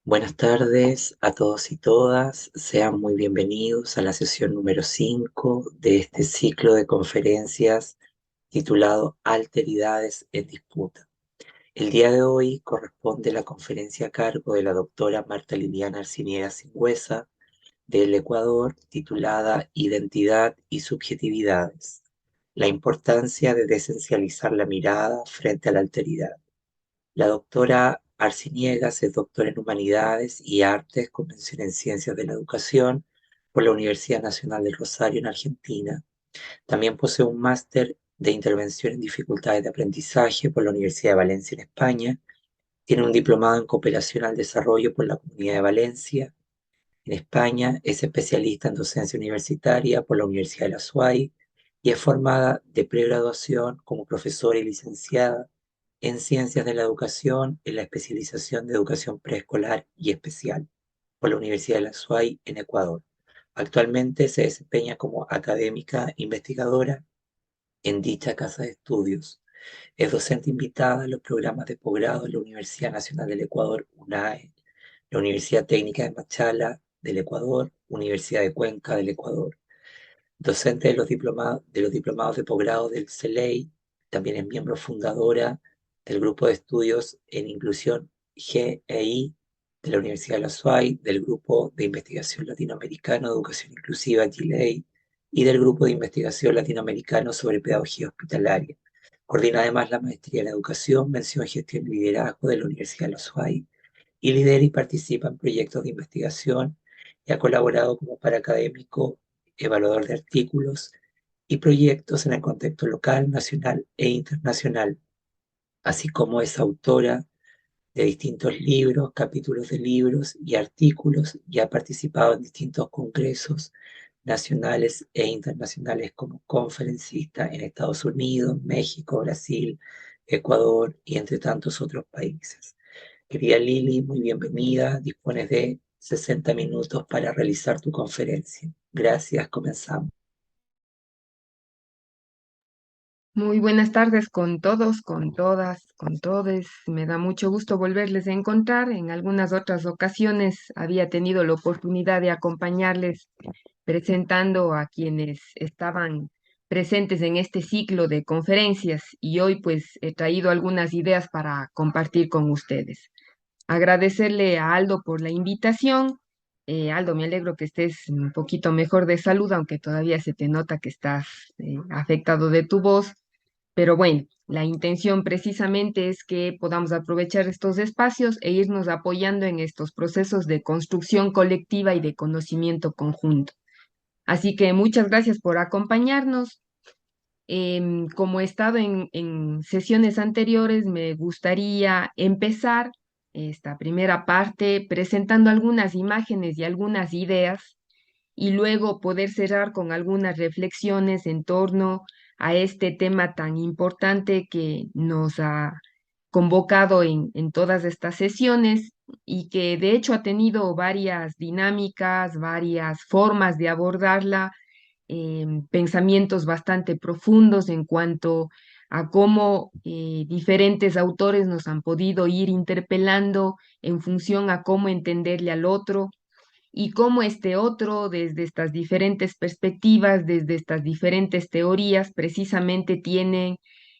Buenas tardes a todos y todas. Sean muy bienvenidos a la sesión número 5 de este ciclo de conferencias titulado Alteridades en Disputa. El día de hoy corresponde la conferencia a cargo de la doctora Marta Liliana Arciniega Singüesa del Ecuador, titulada Identidad y Subjetividades: la importancia de desencializar la mirada frente a la alteridad. La doctora Arciniegas es doctora en Humanidades y Artes con mención en Ciencias de la Educación por la Universidad Nacional del Rosario en Argentina. También posee un máster de Intervención en Dificultades de Aprendizaje por la Universidad de Valencia en España. Tiene un diplomado en Cooperación al Desarrollo por la Comunidad de Valencia en España. Es especialista en docencia universitaria por la Universidad de la SUAY y es formada de pregraduación como profesora y licenciada en Ciencias de la Educación en la especialización de Educación Preescolar y Especial por la Universidad de la SUAY en Ecuador. Actualmente se desempeña como académica investigadora en dicha casa de estudios. Es docente invitada en los programas de posgrado en la Universidad Nacional del Ecuador, UNAE, la Universidad Técnica de Machala del Ecuador, Universidad de Cuenca del Ecuador. Docente de los diplomados de posgrado del CELEI. También es miembro fundadora del Grupo de Estudios en Inclusión GEI de la Universidad de la SUAY, del Grupo de Investigación Latinoamericano de Educación Inclusiva GILEI y del Grupo de Investigación Latinoamericano sobre Pedagogía Hospitalaria. Coordina además la Maestría en Educación, mención Gestión y Liderazgo de la Universidad de la SUAY y lidera y participa en proyectos de investigación y ha colaborado como paraacadémico, evaluador de artículos y proyectos en el contexto local, nacional e internacional, así como es autora de distintos libros, capítulos de libros y artículos, y ha participado en distintos congresos nacionales e internacionales como conferencista en Estados Unidos, México, Brasil, Ecuador y entre tantos otros países. Querida Lili, muy bienvenida. Dispones de 60 minutos para realizar tu conferencia. Gracias, comenzamos. Muy buenas tardes con todos, con todas, con todes. Me da mucho gusto volverles a encontrar. En algunas otras ocasiones había tenido la oportunidad de acompañarles presentando a quienes estaban presentes en este ciclo de conferencias y hoy pues he traído algunas ideas para compartir con ustedes. Agradecerle a Aldo por la invitación. Aldo, me alegro que estés un poquito mejor de salud, aunque todavía se te nota que estás afectado de tu voz. Pero bueno, la intención precisamente es que podamos aprovechar estos espacios e irnos apoyando en estos procesos de construcción colectiva y de conocimiento conjunto. Así que muchas gracias por acompañarnos. Como he estado en sesiones anteriores, me gustaría empezar esta primera parte presentando algunas imágenes y algunas ideas y luego poder cerrar con algunas reflexiones en torno a este tema tan importante que nos ha convocado en todas estas sesiones y que de hecho ha tenido varias dinámicas, varias formas de abordarla, pensamientos bastante profundos en cuanto a cómo diferentes autores nos han podido ir interpelando en función a cómo entenderle al otro y cómo este otro, desde estas diferentes perspectivas, desde estas diferentes teorías, precisamente tiene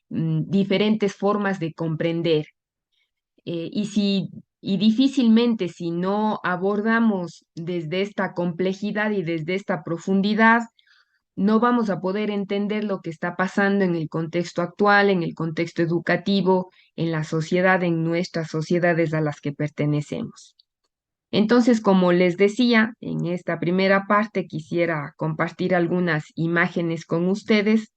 diferentes formas de comprender. Y difícilmente si no abordamos desde esta complejidad y desde esta profundidad, no vamos a poder entender lo que está pasando en el contexto actual, en el contexto educativo, en la sociedad, en nuestras sociedades a las que pertenecemos. Entonces, como les decía, en esta primera parte quisiera compartir algunas imágenes con ustedes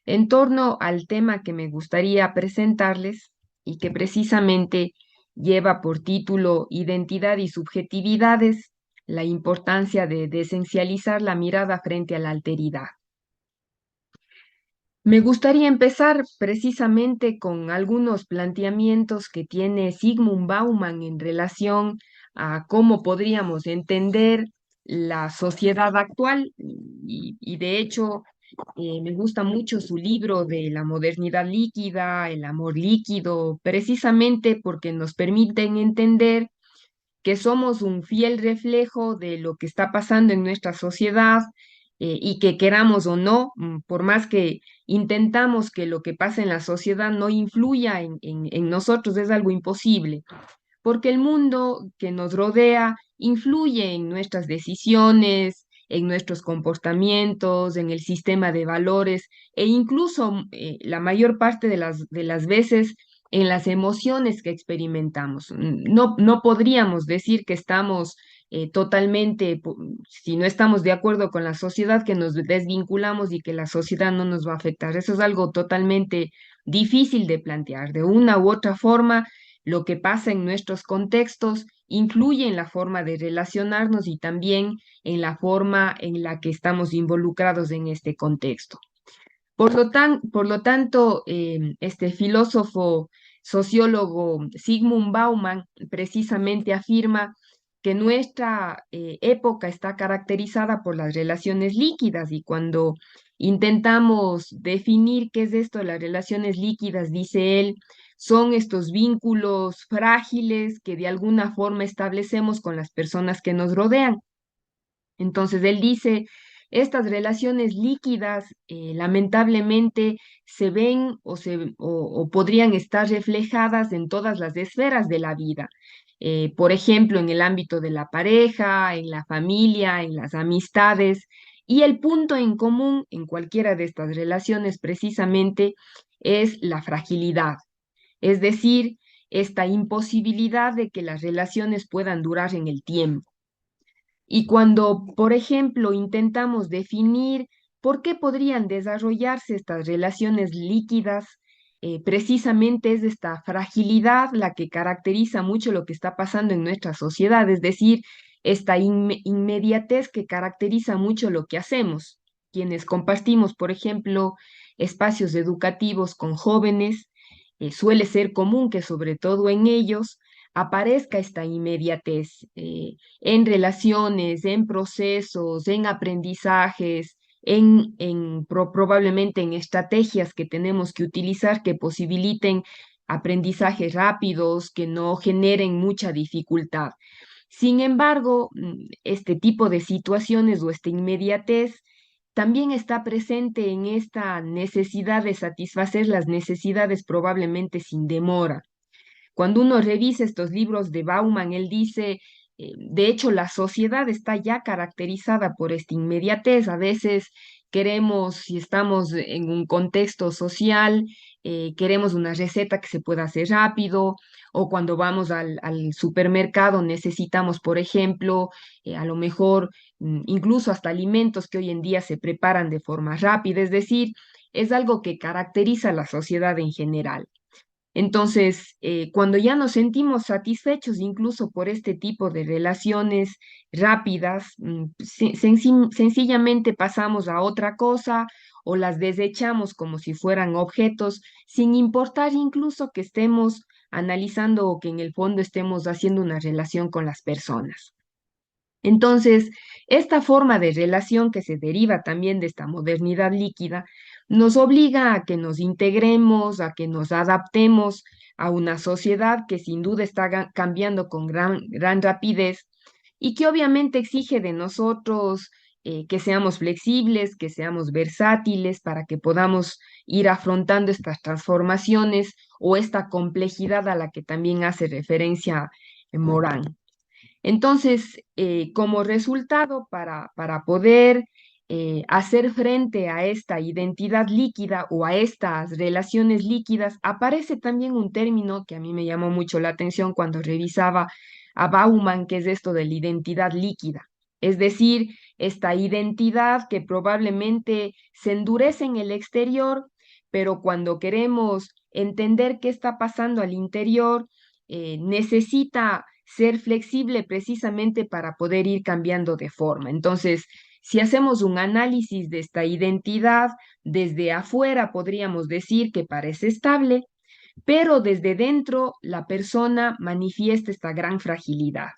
en torno al tema que me gustaría presentarles y que precisamente lleva por título Identidad y subjetividades, la importancia de desencializar la mirada frente a la alteridad. Me gustaría empezar precisamente con algunos planteamientos que tiene Sigmund Bauman en relación a cómo podríamos entender la sociedad actual y de hecho me gusta mucho su libro de la modernidad líquida, el amor líquido, precisamente porque nos permiten entender que somos un fiel reflejo de lo que está pasando en nuestra sociedad y que queramos o no, por más que intentamos que lo que pasa en la sociedad no influya en nosotros, es algo imposible, porque el mundo que nos rodea influye en nuestras decisiones, en nuestros comportamientos, en el sistema de valores e incluso la mayor parte de las veces en las emociones que experimentamos. No podríamos decir que estamos si no estamos de acuerdo con la sociedad, que nos desvinculamos y que la sociedad no nos va a afectar. Eso es algo totalmente difícil de plantear. De una u otra forma, lo que pasa en nuestros contextos influye en la forma de relacionarnos y también en la forma en la que estamos involucrados en este contexto. Por lo tanto, este filósofo sociólogo Sigmund Bauman precisamente afirma que nuestra época está caracterizada por las relaciones líquidas y cuando intentamos definir qué es esto de las relaciones líquidas, dice él, son estos vínculos frágiles que de alguna forma establecemos con las personas que nos rodean. Entonces, él dice, estas relaciones líquidas lamentablemente se ven o podrían estar reflejadas en todas las esferas de la vida. Por ejemplo, en el ámbito de la pareja, en la familia, en las amistades. Y el punto en común en cualquiera de estas relaciones precisamente es la fragilidad, es decir, esta imposibilidad de que las relaciones puedan durar en el tiempo. Y cuando, por ejemplo, intentamos definir por qué podrían desarrollarse estas relaciones líquidas, precisamente es esta fragilidad la que caracteriza mucho lo que está pasando en nuestra sociedad, es decir, esta inmediatez que caracteriza mucho lo que hacemos. Quienes compartimos, por ejemplo, espacios educativos con jóvenes, suele ser común que sobre todo en ellos aparezca esta inmediatez en relaciones, en procesos, en aprendizajes, probablemente en estrategias que tenemos que utilizar que posibiliten aprendizajes rápidos, que no generen mucha dificultad. Sin embargo, este tipo de situaciones o esta inmediatez también está presente en esta necesidad de satisfacer las necesidades probablemente sin demora. Cuando uno revisa estos libros de Bauman, él dice, de hecho, la sociedad está ya caracterizada por esta inmediatez. A veces queremos, si estamos en un contexto social, queremos una receta que se pueda hacer rápido, o cuando vamos al supermercado necesitamos, por ejemplo, a lo mejor incluso hasta alimentos que hoy en día se preparan de forma rápida. Es decir, es algo que caracteriza a la sociedad en general. Entonces, cuando ya nos sentimos satisfechos incluso por este tipo de relaciones rápidas, sencillamente pasamos a otra cosa o las desechamos como si fueran objetos, sin importar incluso que estemos analizando o que en el fondo estemos haciendo una relación con las personas. Entonces, esta forma de relación que se deriva también de esta modernidad líquida nos obliga a que nos integremos, a que nos adaptemos a una sociedad que sin duda está cambiando con gran rapidez y que obviamente exige de nosotros que seamos flexibles, que seamos versátiles para que podamos ir afrontando estas transformaciones o esta complejidad a la que también hace referencia Morán. Entonces, como resultado, para poder hacer frente a esta identidad líquida o a estas relaciones líquidas, aparece también un término que a mí me llamó mucho la atención cuando revisaba a Bauman, que es esto de la identidad líquida. Es decir, esta identidad que probablemente se endurece en el exterior, pero cuando queremos entender qué está pasando al interior, necesita ser flexible precisamente para poder ir cambiando de forma. Entonces, si hacemos un análisis de esta identidad, desde afuera podríamos decir que parece estable, pero desde dentro la persona manifiesta esta gran fragilidad.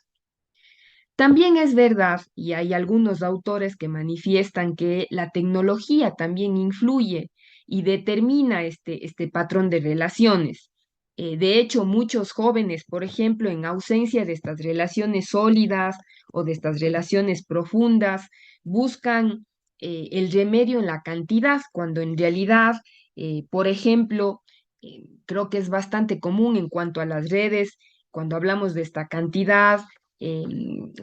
También es verdad, y hay algunos autores que manifiestan que la tecnología también influye y determina este patrón de relaciones. De hecho, muchos jóvenes, por ejemplo, en ausencia de estas relaciones sólidas o de estas relaciones profundas, buscan el remedio en la cantidad, cuando en realidad, por ejemplo, creo que es bastante común en cuanto a las redes, cuando hablamos de esta cantidad, eh,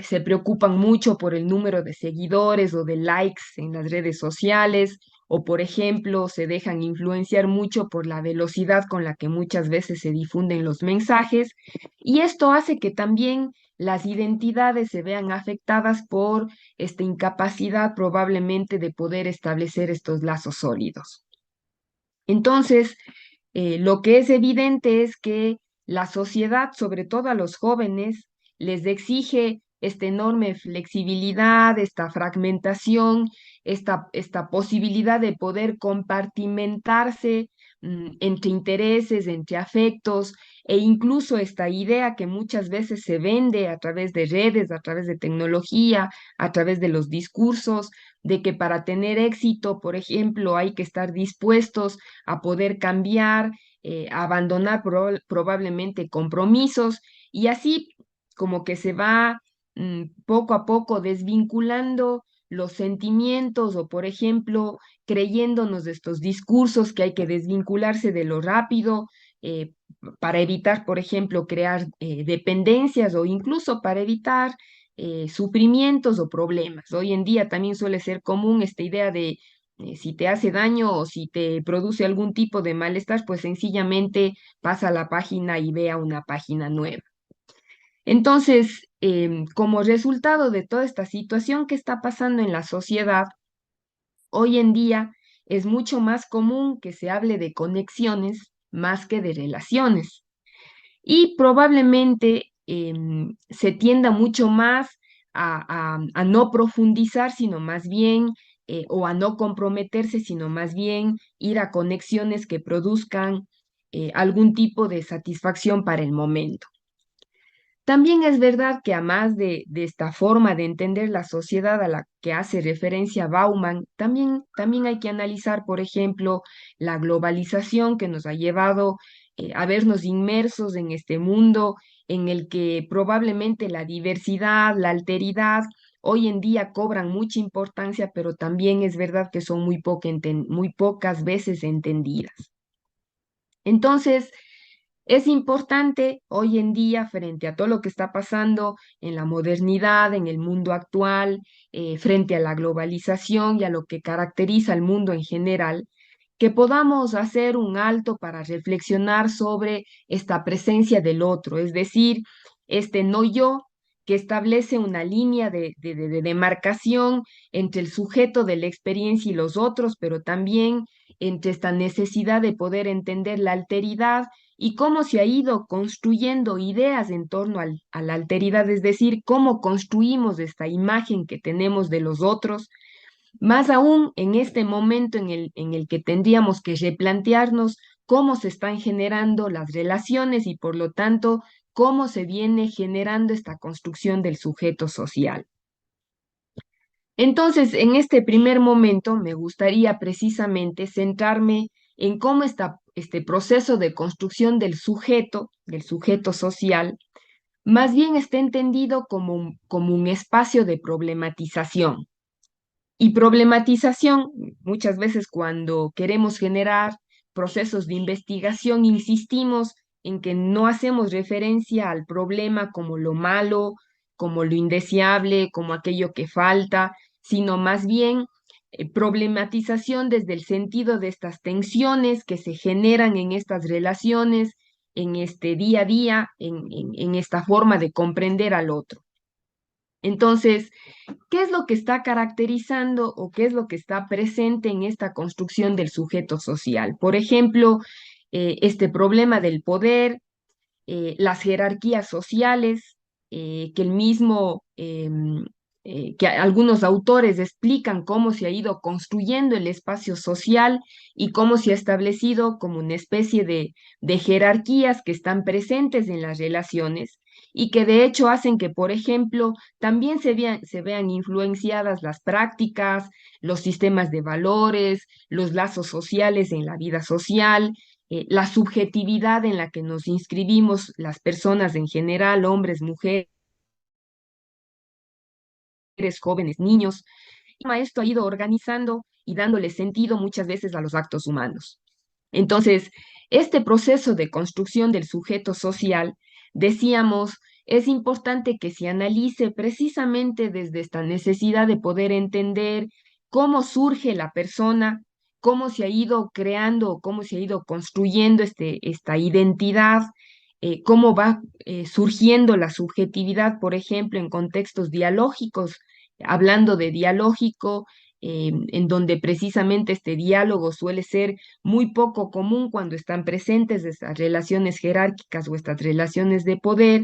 se preocupan mucho por el número de seguidores o de likes en las redes sociales, o por ejemplo se dejan influenciar mucho por la velocidad con la que muchas veces se difunden los mensajes, y esto hace que también las identidades se vean afectadas por esta incapacidad probablemente de poder establecer estos lazos sólidos. Entonces, lo que es evidente es que la sociedad, sobre todo a los jóvenes, les exige esta enorme flexibilidad, esta fragmentación, esta posibilidad de poder compartimentarse entre intereses, entre afectos, e incluso esta idea que muchas veces se vende a través de redes, a través de tecnología, a través de los discursos, de que para tener éxito, por ejemplo, hay que estar dispuestos a poder cambiar, a abandonar probablemente compromisos, y así como que se va poco a poco desvinculando los sentimientos, o por ejemplo creyéndonos de estos discursos que hay que desvincularse de lo rápido, para evitar, por ejemplo, crear dependencias, o incluso para evitar sufrimientos o problemas. Hoy en día también suele ser común esta idea de si te hace daño o si te produce algún tipo de malestar, pues sencillamente pasa a la página y vea una página nueva. Entonces, como resultado de toda esta situación que está pasando en la sociedad, hoy en día es mucho más común que se hable de conexiones más que de relaciones, y probablemente se tienda mucho más a no profundizar, sino más bien, o a no comprometerse, sino más bien ir a conexiones que produzcan algún tipo de satisfacción para el momento. También es verdad que, a más de esta forma de entender la sociedad a la que hace referencia Bauman, también hay que analizar, por ejemplo, la globalización que nos ha llevado a vernos inmersos en este mundo en el que probablemente la diversidad, la alteridad, hoy en día cobran mucha importancia, pero también es verdad que son muy pocas veces entendidas. Entonces, es importante hoy en día, frente a todo lo que está pasando en la modernidad, en el mundo actual, frente a la globalización y a lo que caracteriza al mundo en general, que podamos hacer un alto para reflexionar sobre esta presencia del otro, es decir, este no yo, que establece una línea de demarcación entre el sujeto de la experiencia y los otros, pero también entre esta necesidad de poder entender la alteridad y cómo se ha ido construyendo ideas en torno a la alteridad, es decir, cómo construimos esta imagen que tenemos de los otros, más aún en este momento en el que tendríamos que replantearnos cómo se están generando las relaciones y por lo tanto cómo se viene generando esta construcción del sujeto social. Entonces, en este primer momento me gustaría precisamente centrarme en cómo este proceso de construcción del sujeto social, más bien está entendido como un espacio de problematización. Y problematización, muchas veces cuando queremos generar procesos de investigación, insistimos en que no hacemos referencia al problema como lo malo, como lo indeseable, como aquello que falta, sino más bien problematización desde el sentido de estas tensiones que se generan en estas relaciones, en este día a día, en esta forma de comprender al otro. Entonces, ¿qué es lo que está caracterizando o qué es lo que está presente en esta construcción del sujeto social? Por ejemplo, este problema del poder, las jerarquías sociales, que que algunos autores explican cómo se ha ido construyendo el espacio social y cómo se ha establecido como una especie de jerarquías que están presentes en las relaciones y que de hecho hacen que, por ejemplo, también se vean influenciadas las prácticas, los sistemas de valores, los lazos sociales en la vida social, la subjetividad en la que nos inscribimos las personas en general, hombres, mujeres, jóvenes, niños. Y esto ha ido organizando y dándole sentido muchas veces a los actos humanos. Entonces, este proceso de construcción del sujeto social, decíamos, es importante que se analice precisamente desde esta necesidad de poder entender cómo surge la persona, cómo se ha ido creando, cómo se ha ido construyendo esta identidad, cómo va surgiendo la subjetividad, por ejemplo, en contextos dialógicos, hablando de dialógico, en donde precisamente este diálogo suele ser muy poco común cuando están presentes estas relaciones jerárquicas o estas relaciones de poder,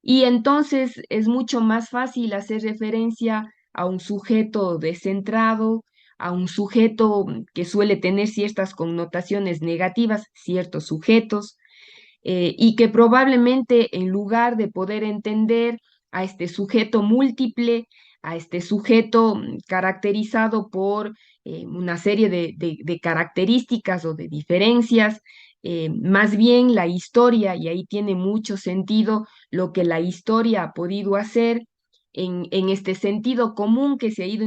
y entonces es mucho más fácil hacer referencia a un sujeto descentrado, a un sujeto que suele tener ciertas connotaciones negativas, ciertos sujetos, y que probablemente en lugar de poder entender a este sujeto múltiple, a este sujeto caracterizado por una serie de características o de diferencias, más bien la historia, y ahí tiene mucho sentido lo que la historia ha podido hacer en este sentido común que se ha ido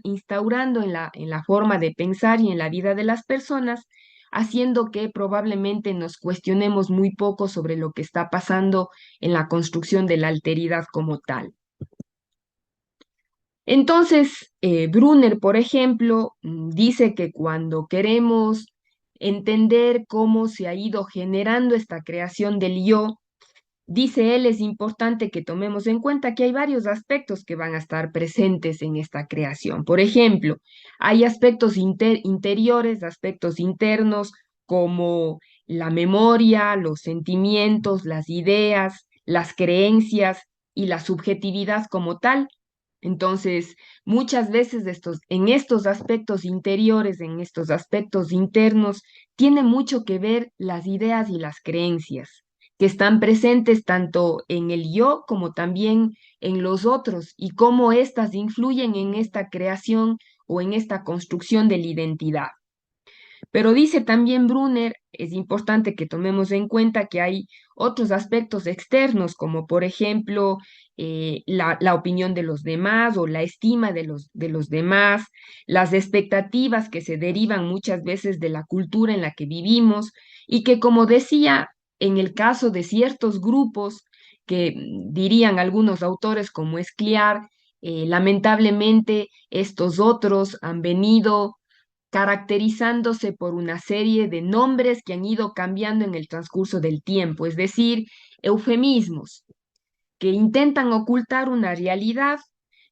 instaurando en la forma de pensar y en la vida de las personas, haciendo que probablemente nos cuestionemos muy poco sobre lo que está pasando en la construcción de la alteridad como tal. Entonces, Brunner, por ejemplo, dice que cuando queremos entender cómo se ha ido generando esta creación del yo, dice él, es importante que tomemos en cuenta que hay varios aspectos que van a estar presentes en esta creación. Por ejemplo, hay aspectos interiores, aspectos internos, como la memoria, los sentimientos, las ideas, las creencias y la subjetividad como tal. Entonces, muchas veces en estos aspectos interiores, en estos aspectos internos, tiene mucho que ver las ideas y las creencias que están presentes tanto en el yo como también en los otros y cómo éstas influyen en esta creación o en esta construcción de la identidad. Pero dice también Brunner, es importante que tomemos en cuenta que hay otros aspectos externos, como por ejemplo la opinión de los demás o la estima de los demás, las expectativas que se derivan muchas veces de la cultura en la que vivimos y que, como decía, en el caso de ciertos grupos que dirían algunos autores como Escliar, lamentablemente estos otros han venido caracterizándose por una serie de nombres que han ido cambiando en el transcurso del tiempo, es decir, eufemismos que intentan ocultar una realidad,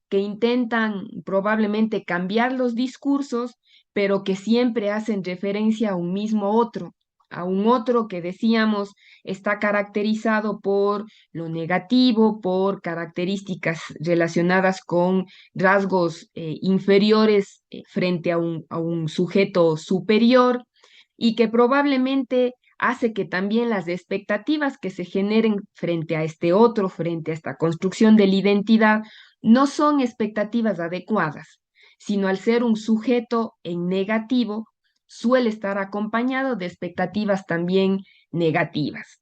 que intentan probablemente cambiar los discursos, pero que siempre hacen referencia a un otro que decíamos está caracterizado por lo negativo, por características relacionadas con rasgos inferiores frente a un sujeto superior y que probablemente hace que también las expectativas que se generen frente a este otro, frente a esta construcción de la identidad, no son expectativas adecuadas, sino al ser un sujeto en negativo, suele estar acompañado de expectativas también negativas.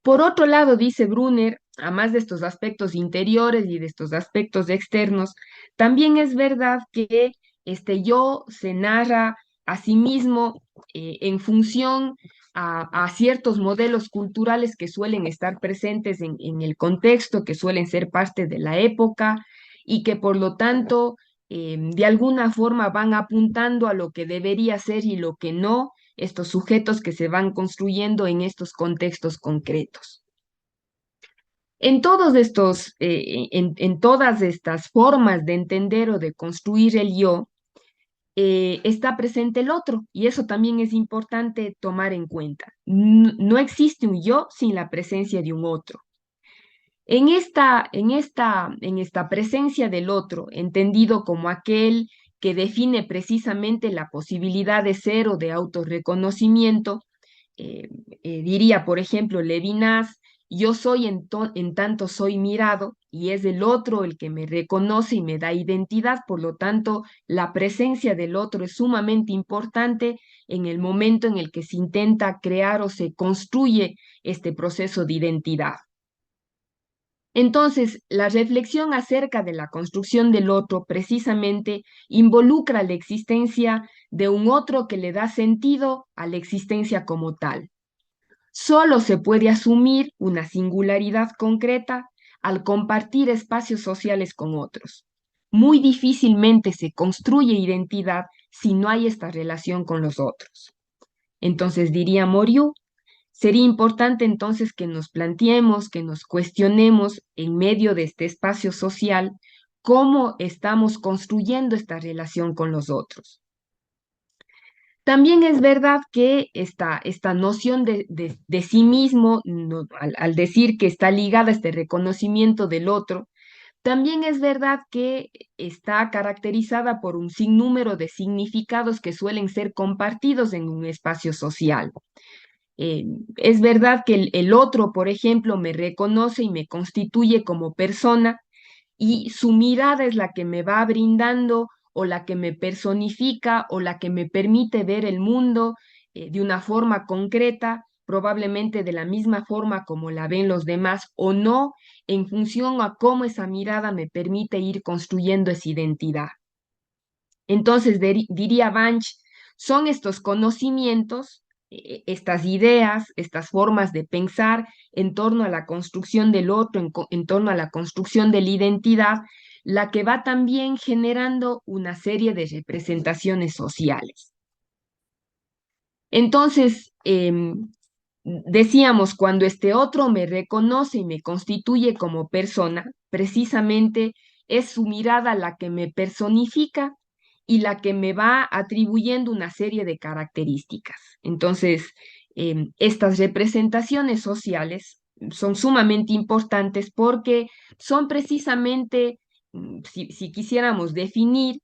Por otro lado, dice Brunner, además de estos aspectos interiores y de estos aspectos externos, también es verdad que este yo se narra a sí mismo en función a ciertos modelos culturales que suelen estar presentes en el contexto, que suelen ser parte de la época y que por lo tanto de alguna forma van apuntando a lo que debería ser y lo que no estos sujetos que se van construyendo en estos contextos concretos. En todos estos, en todas estas formas de entender o de construir el yo, está presente el otro y eso también es importante tomar en cuenta. No existe un yo sin la presencia de un otro. En esta presencia del otro, entendido como aquel que define precisamente la posibilidad de ser o de autorreconocimiento, eh, diría, por ejemplo, Levinas, yo soy en tanto soy mirado y es el otro el que me reconoce y me da identidad. Por lo tanto, la presencia del otro es sumamente importante en el momento en el que se intenta crear o se construye este proceso de identidad. Entonces, la reflexión acerca de la construcción del otro precisamente involucra la existencia de un otro que le da sentido a la existencia como tal. Solo se puede asumir una singularidad concreta al compartir espacios sociales con otros. Muy difícilmente se construye identidad si no hay esta relación con los otros. Entonces, diría Moriú, sería importante entonces que nos planteemos, que nos cuestionemos en medio de este espacio social cómo estamos construyendo esta relación con los otros. También es verdad que esta noción de sí mismo, al decir que está ligada a este reconocimiento del otro, también es verdad que está caracterizada por un sinnúmero de significados que suelen ser compartidos en un espacio social. Eh, es verdad que el otro, por ejemplo, me reconoce y me constituye como persona y su mirada es la que me va brindando o la que me personifica o la que me permite ver el mundo de una forma concreta, probablemente de la misma forma como la ven los demás o no, en función a cómo esa mirada me permite ir construyendo esa identidad. Entonces, diría Banch, son estos conocimientos, estas ideas, estas formas de pensar en torno a la construcción del otro, en torno a la construcción de la identidad, la que va también generando una serie de representaciones sociales. Entonces, decíamos, cuando este otro me reconoce y me constituye como persona, precisamente es su mirada la que me personifica y la que me va atribuyendo una serie de características. Entonces, estas representaciones sociales son sumamente importantes porque son precisamente, si quisiéramos definir,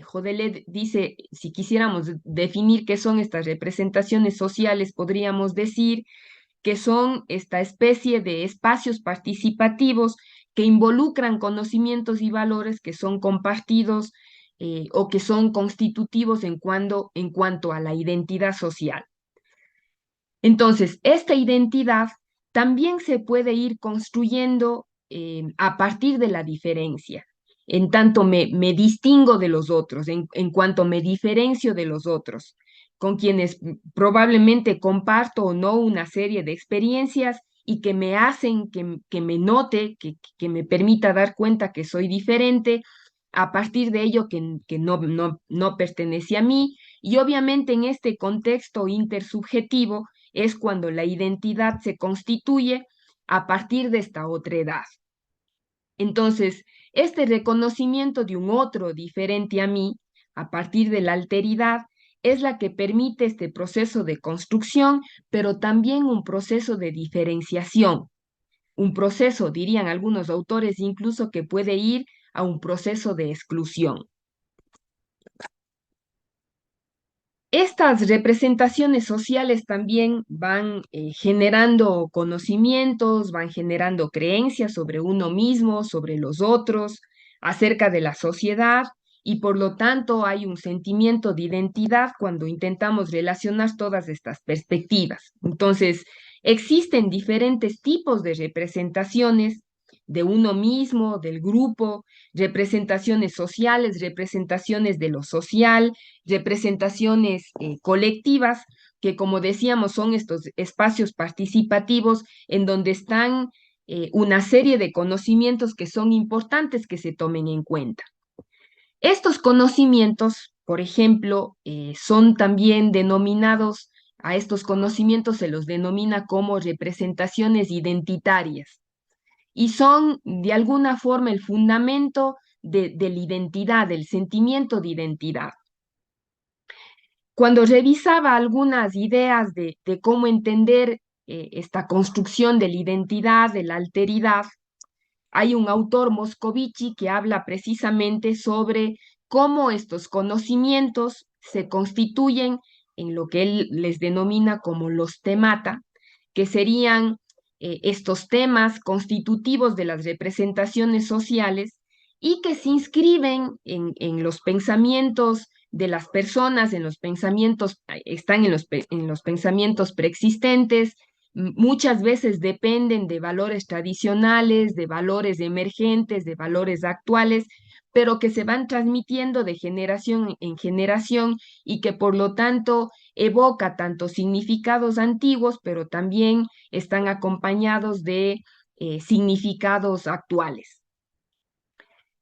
Jodelet dice, si quisiéramos definir qué son estas representaciones sociales, podríamos decir que son esta especie de espacios participativos que involucran conocimientos y valores que son compartidos o que son constitutivos en cuanto a la identidad social. Entonces, esta identidad también se puede ir construyendo a partir de la diferencia. En tanto me distingo de los otros, en cuanto me diferencio de los otros, con quienes probablemente comparto o no una serie de experiencias y que me hacen que me note, que me permita dar cuenta que soy diferente, a partir de ello que no pertenece a mí. Y obviamente en este contexto intersubjetivo, es cuando la identidad se constituye a partir de esta otra edad. Entonces, este reconocimiento de un otro diferente a mí, a partir de la alteridad, es la que permite este proceso de construcción, pero también un proceso de diferenciación, un proceso, dirían algunos autores, incluso que puede ir a un proceso de exclusión. Estas representaciones sociales también van generando conocimientos, van generando creencias sobre uno mismo, sobre los otros, acerca de la sociedad y por lo tanto hay un sentimiento de identidad cuando intentamos relacionar todas estas perspectivas. Entonces, existen diferentes tipos de representaciones de uno mismo, del grupo, representaciones sociales, representaciones de lo social, representaciones colectivas, que como decíamos son estos espacios participativos en donde están una serie de conocimientos que son importantes que se tomen en cuenta. Estos conocimientos, por ejemplo, son también denominados, a estos conocimientos se los denomina como representaciones identitarias y son de alguna forma el fundamento de la identidad, del sentimiento de identidad. Cuando revisaba algunas ideas de cómo entender esta construcción de la identidad, de la alteridad, hay un autor, Moscovici, que habla precisamente sobre cómo estos conocimientos se constituyen en lo que él les denomina como los temata, que serían estos temas constitutivos de las representaciones sociales y que se inscriben en los pensamientos de las personas, en los pensamientos, están en los pensamientos preexistentes, muchas veces dependen de valores tradicionales, de valores emergentes, de valores actuales, pero que se van transmitiendo de generación en generación y que por lo tanto evoca tanto significados antiguos, pero también están acompañados de significados actuales.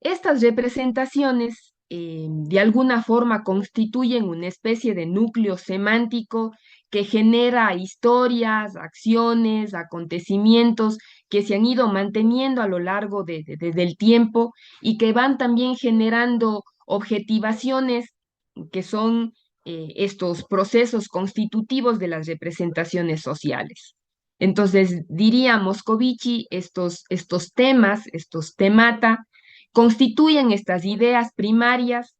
Estas representaciones de alguna forma constituyen una especie de núcleo semántico que genera historias, acciones, acontecimientos que se han ido manteniendo a lo largo del tiempo y que van también generando objetivaciones que son estos procesos constitutivos de las representaciones sociales. Entonces, diría Moscovici, estos temas, estos temata, constituyen estas ideas primarias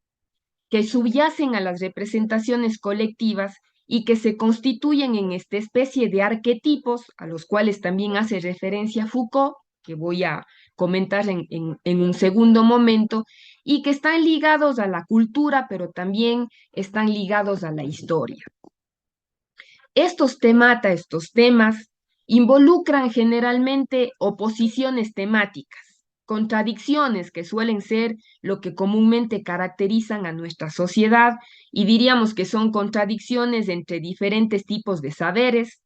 que subyacen a las representaciones colectivas y que se constituyen en esta especie de arquetipos a los cuales también hace referencia Foucault, que voy a comentar en un segundo momento, y que están ligados a la cultura, pero también están ligados a la historia. Estos temata, estos temas, involucran generalmente oposiciones temáticas, contradicciones que suelen ser lo que comúnmente caracterizan a nuestra sociedad y diríamos que son contradicciones entre diferentes tipos de saberes.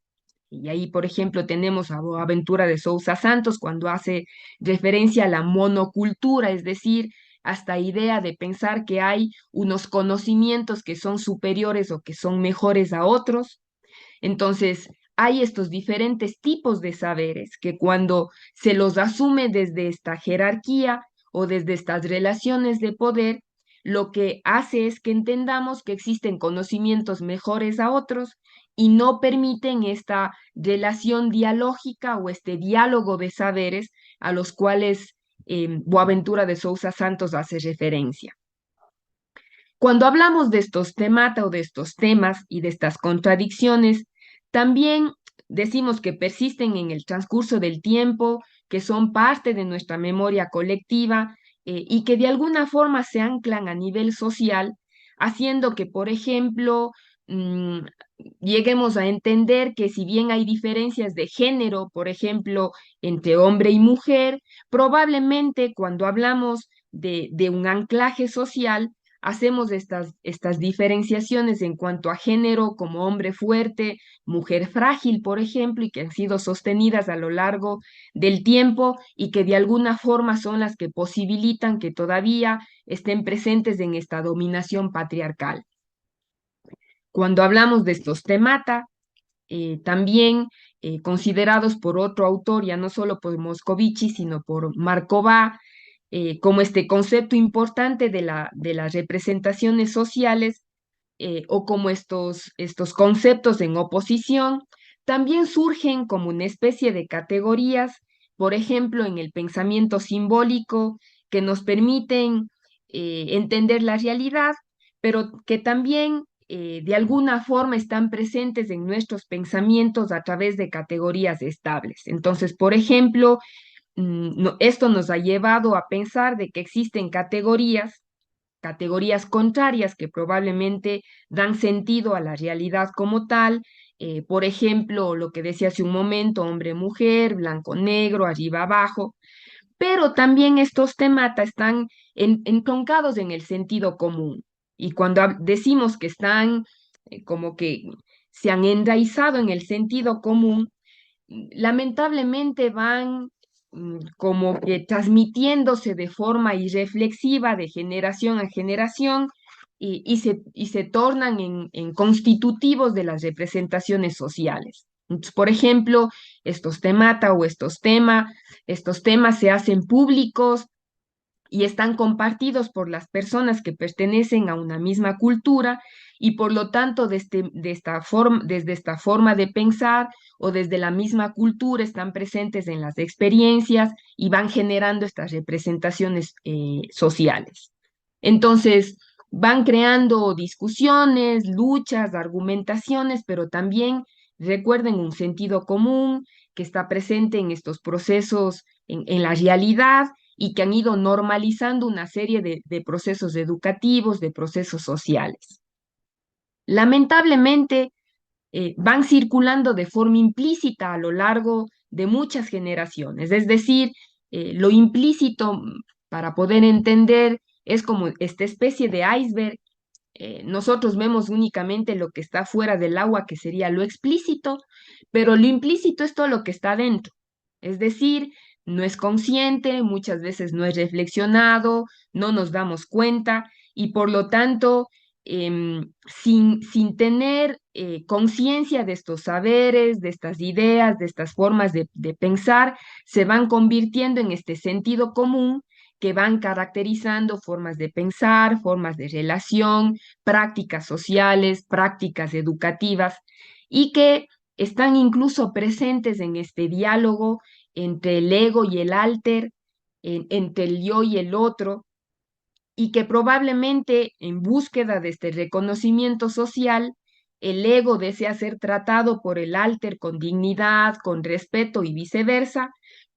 Y ahí, por ejemplo, tenemos a Boaventura de Sousa Santos cuando hace referencia a la monocultura, es decir, hasta idea de pensar que hay unos conocimientos que son superiores o que son mejores a otros. Entonces, hay estos diferentes tipos de saberes que cuando se los asume desde esta jerarquía o desde estas relaciones de poder, lo que hace es que entendamos que existen conocimientos mejores a otros y no permiten esta relación dialógica o este diálogo de saberes a los cuales Boaventura de Sousa Santos hace referencia. Cuando hablamos de estos temata o de estos temas y de estas contradicciones, también decimos que persisten en el transcurso del tiempo, que son parte de nuestra memoria colectiva y que de alguna forma se anclan a nivel social, haciendo que, por ejemplo, mm, lleguemos a entender que si bien hay diferencias de género, por ejemplo, entre hombre y mujer, probablemente cuando hablamos de un anclaje social, hacemos estas diferenciaciones en cuanto a género como hombre fuerte, mujer frágil, por ejemplo, y que han sido sostenidas a lo largo del tiempo y que de alguna forma son las que posibilitan que todavía estén presentes en esta dominación patriarcal. Cuando hablamos de estos temata, también considerados por otro autor, ya no solo por Moscovici, sino por Markova, como este concepto importante de las representaciones sociales o como estos conceptos en oposición, también surgen como una especie de categorías, por ejemplo, en el pensamiento simbólico, que nos permiten entender la realidad, pero que también de alguna forma están presentes en nuestros pensamientos a través de categorías estables. Entonces, por ejemplo, esto nos ha llevado a pensar de que existen categorías contrarias que probablemente dan sentido a la realidad como tal. Por ejemplo, lo que decía hace un momento, hombre-mujer, blanco-negro, arriba-abajo, pero también estos temas están entroncados en el sentido común. Y cuando decimos que están como que se han enraizado en el sentido común, lamentablemente van como que transmitiéndose de forma irreflexiva de generación a generación y se tornan en constitutivos de las representaciones sociales. Entonces, por ejemplo, estos temata o estos temas se hacen públicos y están compartidos por las personas que pertenecen a una misma cultura y por lo tanto desde esta forma de pensar o desde la misma cultura están presentes en las experiencias y van generando estas representaciones sociales. Entonces, van creando discusiones, luchas, argumentaciones, pero también recuerden un sentido común, que está presente en estos procesos, en la realidad, y que han ido normalizando una serie de procesos educativos, de procesos sociales. Lamentablemente, van circulando de forma implícita a lo largo de muchas generaciones. Es decir, lo implícito, para poder entender, es como esta especie de iceberg. Nosotros vemos únicamente lo que está fuera del agua, que sería lo explícito, pero lo implícito es todo lo que está dentro. Es decir, no es consciente, muchas veces no es reflexionado, no nos damos cuenta y por lo tanto, sin tener conciencia de estos saberes, de estas ideas, de estas formas de pensar, se van convirtiendo en este sentido común que van caracterizando formas de pensar, formas de relación, prácticas sociales, prácticas educativas y que están incluso presentes en este diálogo entre el ego y el alter, entre el yo y el otro, y que probablemente en búsqueda de este reconocimiento social, el ego desea ser tratado por el alter con dignidad, con respeto y viceversa,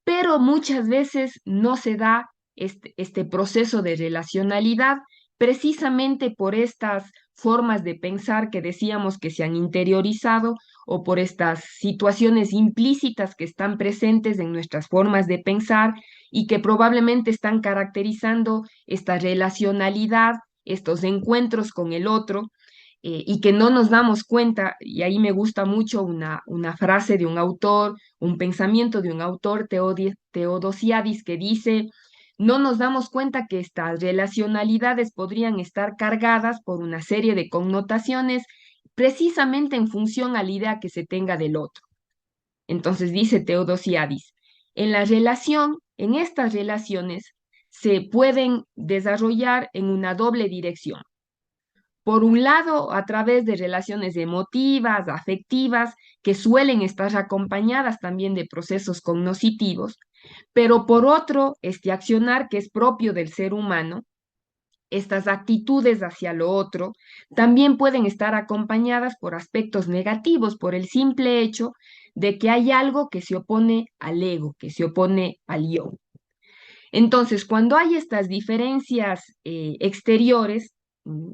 pero muchas veces no se da este proceso de relacionalidad precisamente por estas formas de pensar que decíamos que se han interiorizado o por estas situaciones implícitas que están presentes en nuestras formas de pensar y que probablemente están caracterizando esta relacionalidad, estos encuentros con el otro, y que no nos damos cuenta, y ahí me gusta mucho una frase de un autor, un pensamiento de un autor, Teodosiadis, que dice, no nos damos cuenta que estas relacionalidades podrían estar cargadas por una serie de connotaciones precisamente en función a la idea que se tenga del otro. Entonces dice Teodosiadis, en estas relaciones se pueden desarrollar en una doble dirección. Por un lado, a través de relaciones emotivas, afectivas, que suelen estar acompañadas también de procesos cognitivos, pero por otro, este accionar que es propio del ser humano, estas actitudes hacia lo otro, también pueden estar acompañadas por aspectos negativos, por el simple hecho de que hay algo que se opone al ego, que se opone al yo. Entonces, cuando hay estas diferencias exteriores,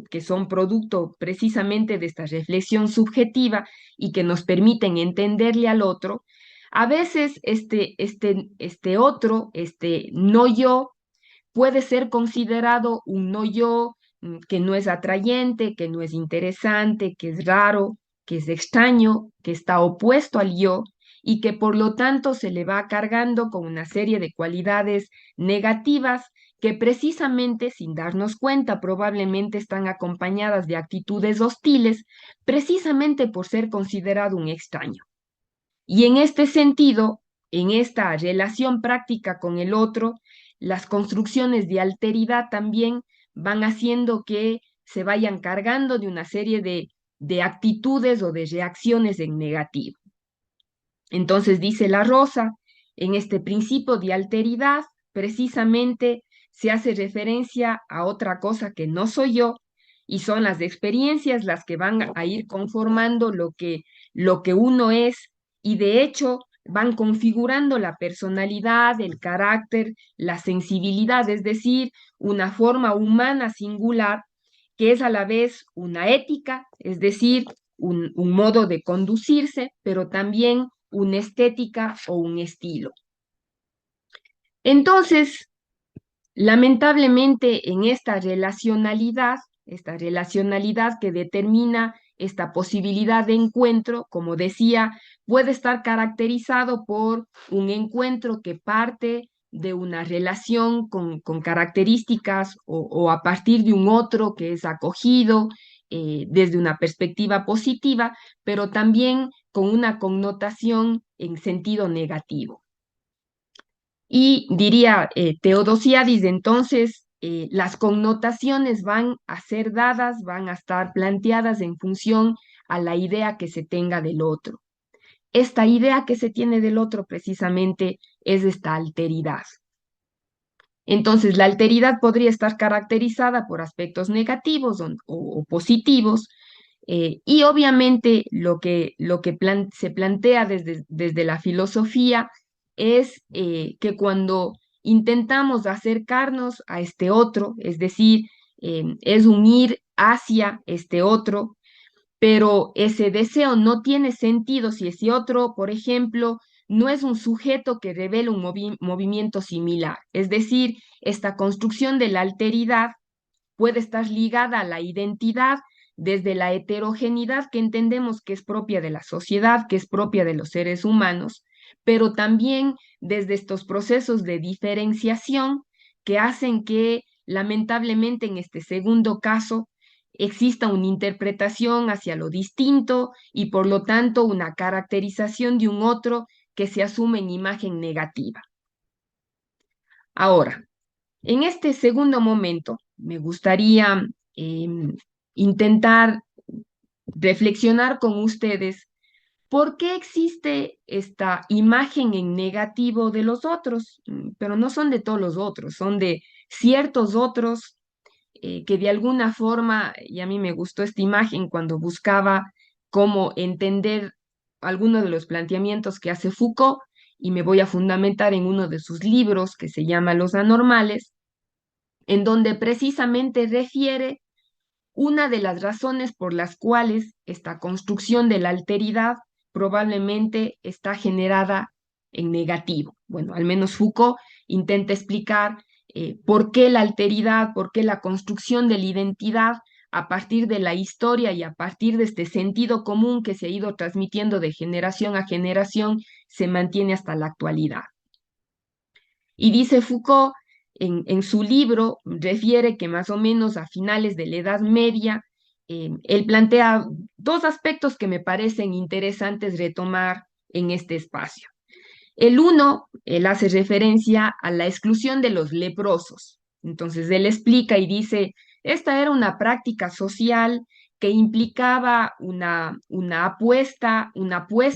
que son producto precisamente de esta reflexión subjetiva y que nos permiten entenderle al otro, a veces este otro, este no yo, puede ser considerado un no yo, que no es atrayente, que no es interesante, que es raro, que es extraño, que está opuesto al yo y que por lo tanto se le va cargando con una serie de cualidades negativas que precisamente sin darnos cuenta probablemente están acompañadas de actitudes hostiles, precisamente por ser considerado un extraño. Y en este sentido, en esta relación práctica con el otro, las construcciones de alteridad también van haciendo que se vayan cargando de una serie de actitudes o de reacciones en negativo. Entonces dice la Rosa, en este principio de alteridad, precisamente se hace referencia a otra cosa que no soy yo, y son las experiencias las que van a ir conformando lo que uno es, y de hecho van configurando la personalidad, el carácter, la sensibilidad, es decir, una forma humana singular que es a la vez una ética, es decir, un modo de conducirse, pero también una estética o un estilo. Entonces, lamentablemente en esta relacionalidad que determina esta posibilidad de encuentro, como decía, puede estar caracterizado por un encuentro que parte de una relación con características o a partir de un otro que es acogido desde una perspectiva positiva, pero también con una connotación en sentido negativo. Y diría Teodosiadis, entonces, las connotaciones van a ser dadas, van a estar planteadas en función a la idea que se tenga del otro. Esta idea que se tiene del otro precisamente es esta alteridad. Entonces, la alteridad podría estar caracterizada por aspectos negativos o positivos, Y obviamente se plantea desde la filosofía es que cuando intentamos acercarnos a este otro, es decir, es unir hacia este otro, pero ese deseo no tiene sentido si ese otro, por ejemplo, no es un sujeto que revela un movimiento similar. Es decir, esta construcción de la alteridad puede estar ligada a la identidad desde la heterogeneidad que entendemos que es propia de la sociedad, que es propia de los seres humanos, pero también desde estos procesos de diferenciación que hacen que, lamentablemente, en este segundo caso, exista una interpretación hacia lo distinto y, por lo tanto, una caracterización de un otro que se asume en imagen negativa. Ahora, en este segundo momento, me gustaría intentar reflexionar con ustedes por qué existe esta imagen en negativo de los otros, pero no son de todos los otros, son de ciertos otros que de alguna forma, y a mí me gustó esta imagen cuando buscaba cómo entender algunos de los planteamientos que hace Foucault, y me voy a fundamentar en uno de sus libros que se llama Los Anormales, en donde precisamente refiere una de las razones por las cuales esta construcción de la alteridad probablemente está generada en negativo. Bueno, al menos Foucault intenta explicar por qué la alteridad, por qué la construcción de la identidad a partir de la historia y a partir de este sentido común que se ha ido transmitiendo de generación a generación, se mantiene hasta la actualidad. Y dice Foucault, en su libro, refiere que más o menos a finales de la Edad Media, él plantea dos aspectos que me parecen interesantes retomar en este espacio. El uno, él hace referencia a la exclusión de los leprosos. Entonces, él explica y dice, esta era una práctica social que implicaba una apuesta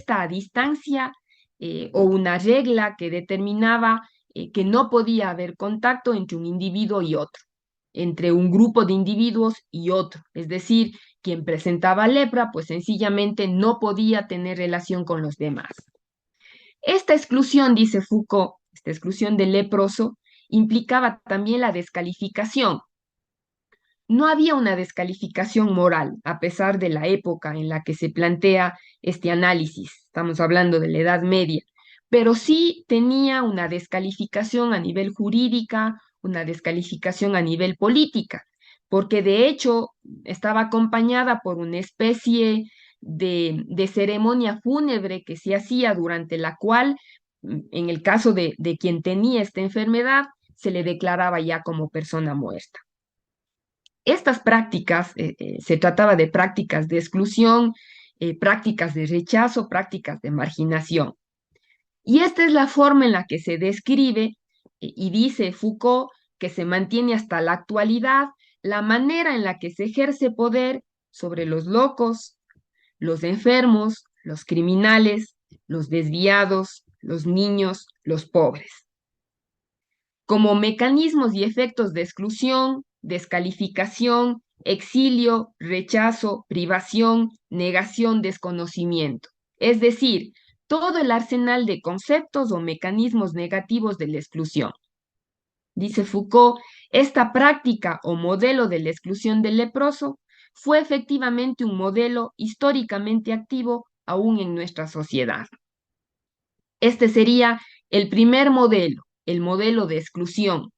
a distancia o una regla que determinaba que no podía haber contacto entre un individuo y otro, entre un grupo de individuos y otro. Es decir, quien presentaba lepra, pues sencillamente no podía tener relación con los demás. Esta exclusión, dice Foucault, esta exclusión del leproso, implicaba también la descalificación. No había una descalificación moral, a pesar de la época en la que se plantea este análisis. Estamos hablando de la Edad Media, pero sí tenía una descalificación a nivel jurídica, una descalificación a nivel política, porque de hecho estaba acompañada por una especie de ceremonia fúnebre que se hacía durante la cual, en el caso de quien tenía esta enfermedad, se le declaraba ya como persona muerta. Estas prácticas, se trataba de prácticas de exclusión, prácticas de rechazo, prácticas de marginación. Y esta es la forma en la que se describe, y dice Foucault, que se mantiene hasta la actualidad, la manera en la que se ejerce poder sobre los locos, los enfermos, los criminales, los desviados, los niños, los pobres como mecanismos y efectos de exclusión, descalificación, exilio, rechazo, privación, negación, desconocimiento. Es decir, todo el arsenal de conceptos o mecanismos negativos de la exclusión. Dice Foucault, esta práctica o modelo de la exclusión del leproso fue efectivamente un modelo históricamente activo aún en nuestra sociedad. Este sería el primer modelo, el modelo de exclusión,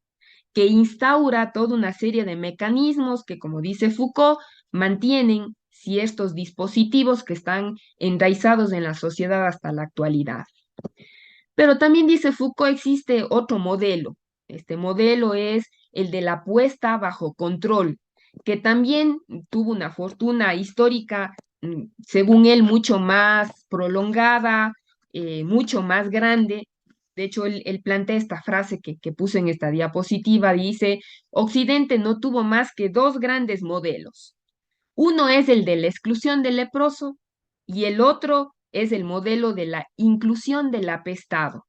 que instaura toda una serie de mecanismos que, como dice Foucault, mantienen ciertos dispositivos que están enraizados en la sociedad hasta la actualidad. Pero también dice Foucault, existe otro modelo. Este modelo es el de la puesta bajo control, que también tuvo una fortuna histórica, según él, mucho más prolongada, mucho más grande. De hecho, él plantea esta frase que puse en esta diapositiva, dice, Occidente no tuvo más que dos grandes modelos. Uno es el de la exclusión del leproso y el otro es el modelo de la inclusión del apestado.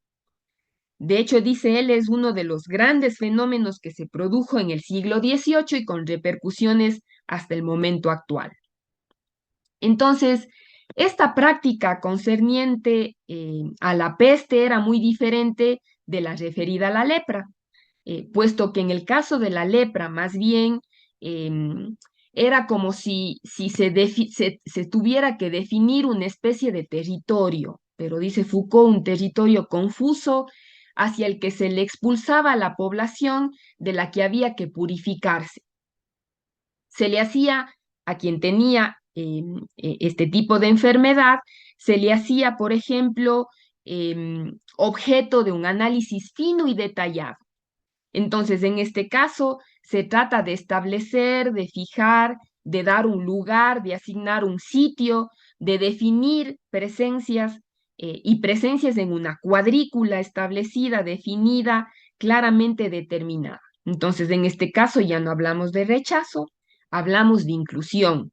De hecho, dice él, es uno de los grandes fenómenos que se produjo en el siglo XVIII y con repercusiones hasta el momento actual. Entonces, esta práctica concerniente a la peste era muy diferente de la referida a la lepra, puesto que en el caso de la lepra, más bien, era como si se tuviera que definir una especie de territorio, pero dice Foucault, un territorio confuso hacia el que se le expulsaba a la población de la que había que purificarse. Se le hacía a quien tenía este tipo de enfermedad, se le hacía, por ejemplo, objeto de un análisis fino y detallado. Entonces, en este caso, se trata de establecer, de fijar, de dar un lugar, de asignar un sitio, de definir presencias y presencias en una cuadrícula establecida, definida, claramente determinada. Entonces, en este caso ya no hablamos de rechazo, hablamos de inclusión.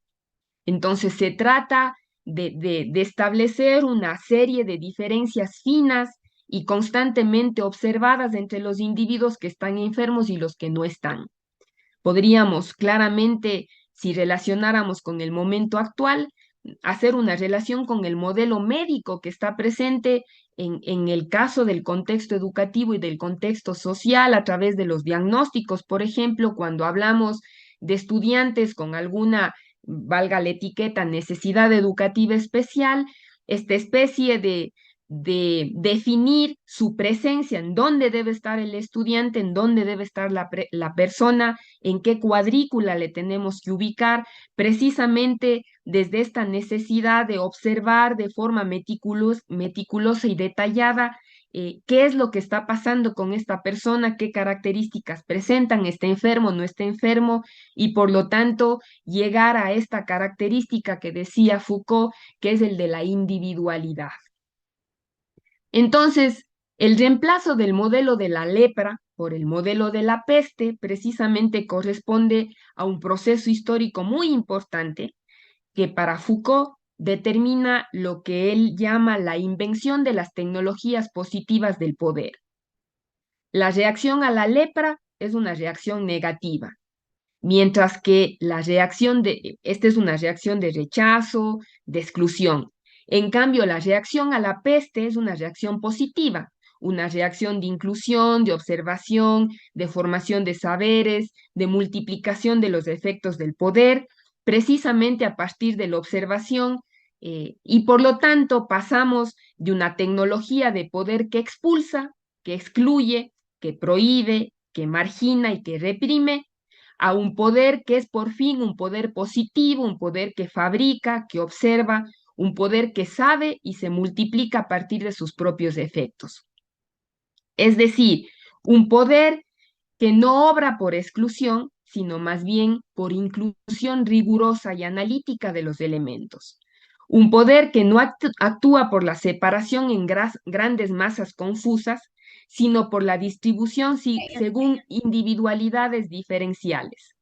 Entonces, se trata de establecer una serie de diferencias finas y constantemente observadas entre los individuos que están enfermos y los que no están. Podríamos claramente, si relacionáramos con el momento actual, hacer una relación con el modelo médico que está presente en el caso del contexto educativo y del contexto social a través de los diagnósticos. Por ejemplo, cuando hablamos de estudiantes con alguna, valga la etiqueta, necesidad educativa especial, esta especie de definir su presencia, en dónde debe estar el estudiante, en dónde debe estar la persona, en qué cuadrícula le tenemos que ubicar, precisamente desde esta necesidad de observar de forma meticulosa y detallada qué es lo que está pasando con esta persona, qué características presentan, está enfermo, no está enfermo, y por lo tanto llegar a esta característica que decía Foucault, que es el de la individualidad. Entonces, el reemplazo del modelo de la lepra por el modelo de la peste precisamente corresponde a un proceso histórico muy importante que para Foucault determina lo que él llama la invención de las tecnologías positivas del poder. La reacción a la lepra es una reacción negativa, mientras que esta es una reacción de rechazo, de exclusión. En cambio, la reacción a la peste es una reacción positiva, una reacción de inclusión, de observación, de formación de saberes, de multiplicación de los efectos del poder, precisamente a partir de la observación, y por lo tanto pasamos de una tecnología de poder que expulsa, que excluye, que prohíbe, que margina y que reprime, a un poder que es por fin un poder positivo, un poder que fabrica, que observa, un poder que sabe y se multiplica a partir de sus propios efectos. Es decir, un poder que no obra por exclusión, sino más bien por inclusión rigurosa y analítica de los elementos. Un poder que no actúa por la separación en grandes masas confusas, sino por la distribución según individualidades diferenciales.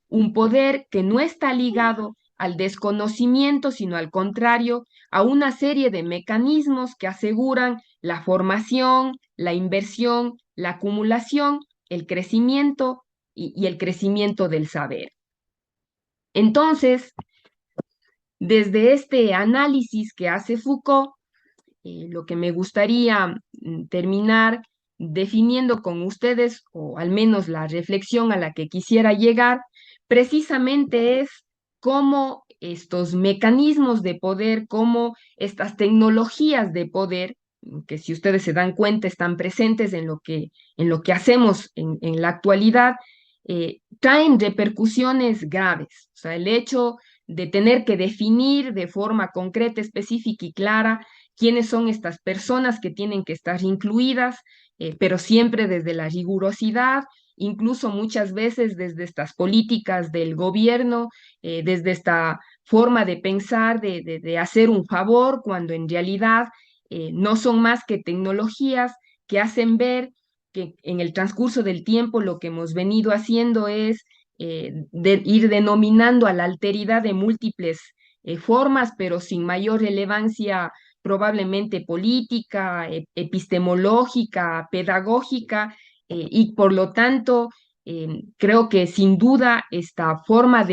Un poder que no está ligado al desconocimiento, sino al contrario, a una serie de mecanismos que aseguran la formación, la inversión, la acumulación, el crecimiento y el crecimiento del saber. Entonces, desde este análisis que hace Foucault, lo que me gustaría terminar definiendo con ustedes, o al menos la reflexión a la que quisiera llegar, precisamente es cómo estos mecanismos de poder, cómo estas tecnologías de poder, que si ustedes se dan cuenta están presentes en lo que hacemos en la actualidad, traen repercusiones graves. O sea, el hecho de tener que definir de forma concreta, específica y clara quiénes son estas personas que tienen que estar incluidas, pero siempre desde la rigurosidad, incluso muchas veces desde estas políticas del gobierno, desde esta forma de pensar, de hacer un favor, cuando en realidad no son más que tecnologías que hacen ver que en el transcurso del tiempo lo que hemos venido haciendo es ir denominando a la alteridad de múltiples formas, pero sin mayor relevancia probablemente política, epistemológica, pedagógica, y por lo tanto creo que sin duda esta forma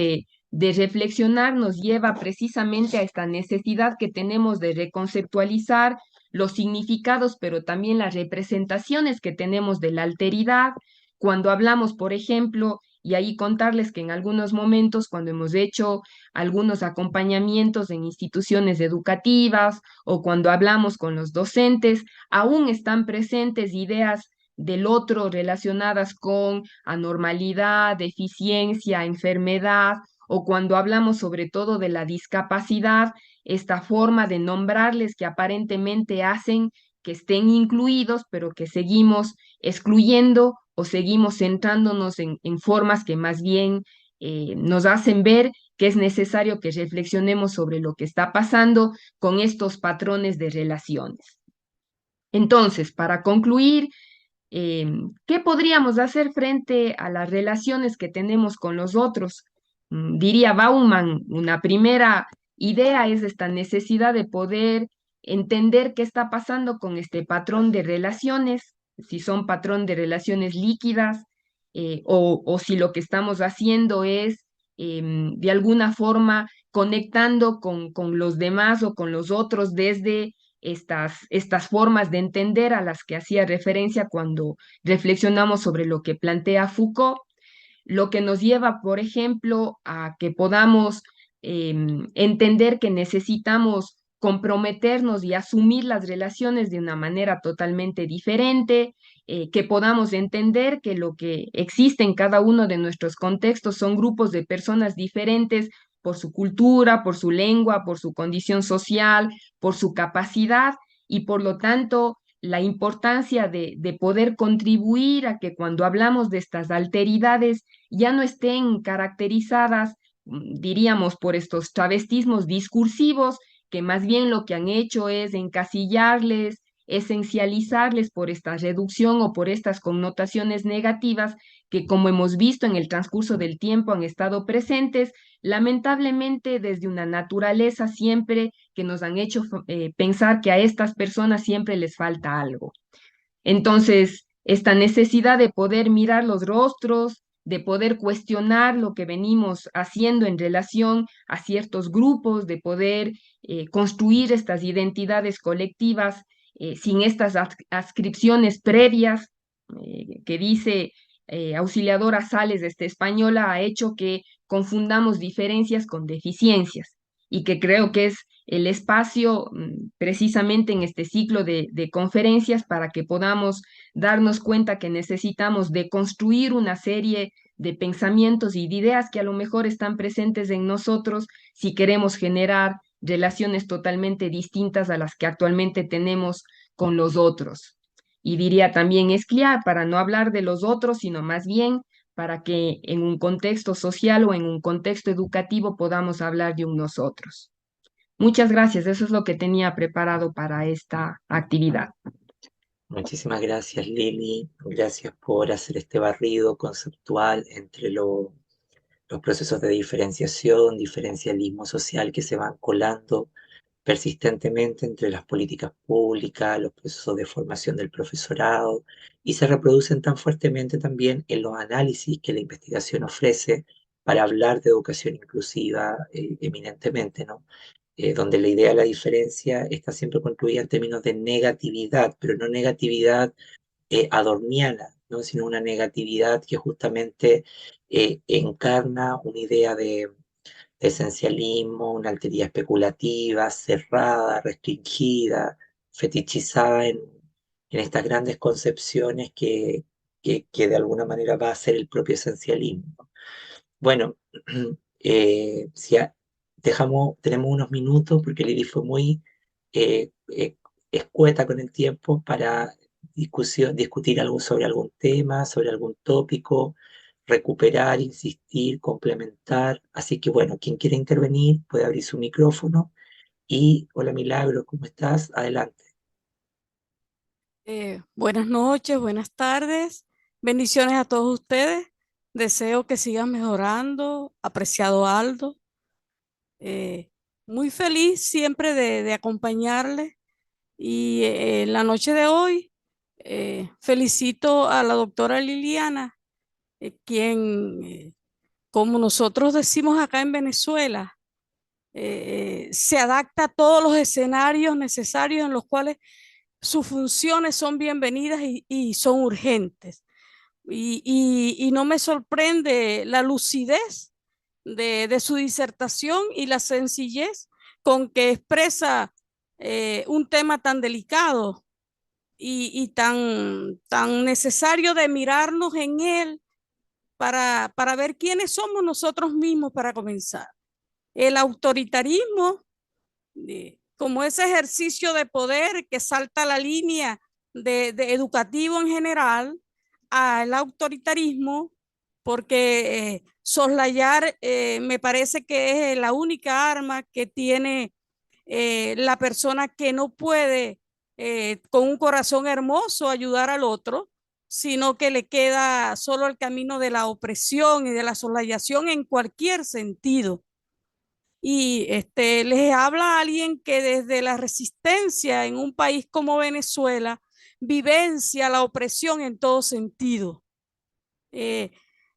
de reflexionar nos lleva precisamente a esta necesidad que tenemos de reconceptualizar los significados, pero también las representaciones que tenemos de la alteridad. Cuando hablamos, por ejemplo, y ahí contarles que en algunos momentos, cuando hemos hecho algunos acompañamientos en instituciones educativas o cuando hablamos con los docentes, aún están presentes ideas del otro relacionadas con anormalidad, deficiencia, enfermedad, o cuando hablamos sobre todo de la discapacidad, esta forma de nombrarles que aparentemente hacen que estén incluidos, pero que seguimos excluyendo o seguimos centrándonos en formas que más bien nos hacen ver que es necesario que reflexionemos sobre lo que está pasando con estos patrones de relaciones. Entonces, para concluir, ¿qué podríamos hacer frente a las relaciones que tenemos con los otros? Diría Bauman, una primera idea es esta necesidad de poder entender qué está pasando con este patrón de relaciones, si son patrón de relaciones líquidas, o si lo que estamos haciendo es de alguna forma conectando con los demás o con los otros desde estas formas de entender a las que hacía referencia cuando reflexionamos sobre lo que plantea Foucault, lo que nos lleva, por ejemplo, a que podamos entender que necesitamos comprometernos y asumir las relaciones de una manera totalmente diferente, que podamos entender que lo que existe en cada uno de nuestros contextos son grupos de personas diferentes por su cultura, por su lengua, por su condición social, por su capacidad y por lo tanto la importancia de poder contribuir a que cuando hablamos de estas alteridades ya no estén caracterizadas, diríamos, por estos travestismos discursivos, que más bien lo que han hecho es encasillarles, esencializarles por esta reducción o por estas connotaciones negativas que, como hemos visto en el transcurso del tiempo, han estado presentes, lamentablemente desde una naturaleza siempre que nos han hecho pensar que a estas personas siempre les falta algo. Entonces, esta necesidad de poder mirar los rostros, de poder cuestionar lo que venimos haciendo en relación a ciertos grupos, de poder construir estas identidades colectivas sin estas adscripciones previas que dice Auxiliadora Sales, española, ha hecho que confundamos diferencias con deficiencias y que creo que es el espacio precisamente en este ciclo de conferencias para que podamos darnos cuenta que necesitamos de construir una serie de pensamientos y de ideas que a lo mejor están presentes en nosotros si queremos generar relaciones totalmente distintas a las que actualmente tenemos con los otros. Y diría también Escliar, para no hablar de los otros, sino más bien para que en un contexto social o en un contexto educativo podamos hablar de un nosotros. Muchas gracias, eso es lo que tenía preparado para esta actividad. Muchísimas gracias, Lili. Gracias por hacer este barrido conceptual entre los procesos de diferenciación, diferencialismo social que se van colando persistentemente entre las políticas públicas, los procesos de formación del profesorado y se reproducen tan fuertemente también en los análisis que la investigación ofrece para hablar de educación inclusiva eminentemente, ¿no? Donde la idea de la diferencia está siempre construida en términos de negatividad, pero no negatividad adorniana, ¿no? Sino una negatividad que justamente encarna una idea de esencialismo, una alteridad especulativa, cerrada, restringida, fetichizada en estas grandes concepciones que de alguna manera va a ser el propio esencialismo. Bueno, si tenemos unos minutos porque Lili fue muy escueta con el tiempo para discutir algo sobre algún tema, sobre algún tópico, recuperar, insistir, complementar. Así que bueno, quien quiera intervenir puede abrir su micrófono. Y hola Milagro, ¿cómo estás? Adelante. Buenas noches, buenas tardes, bendiciones a todos ustedes. Deseo que sigan mejorando, apreciado Aldo. Eh, Muy feliz siempre de acompañarles y en la noche de hoy felicito a la doctora Liliana, quien como nosotros decimos acá en Venezuela, se adapta a todos los escenarios necesarios en los cuales sus funciones son bienvenidas y son urgentes. Y no me sorprende la lucidez de su disertación y la sencillez con que expresa un tema tan delicado y tan necesario de mirarnos en él para ver quiénes somos nosotros mismos para comenzar. El autoritarismo, como ese ejercicio de poder que salta la línea de educativo en general al autoritarismo, porque soslayar me parece que es la única arma que tiene la persona que no puede con un corazón hermoso ayudar al otro, sino que le queda solo el camino de la opresión y de la soslayación en cualquier sentido. Y les habla a alguien que desde la resistencia en un país como Venezuela vivencia la opresión en todo sentido. Eh,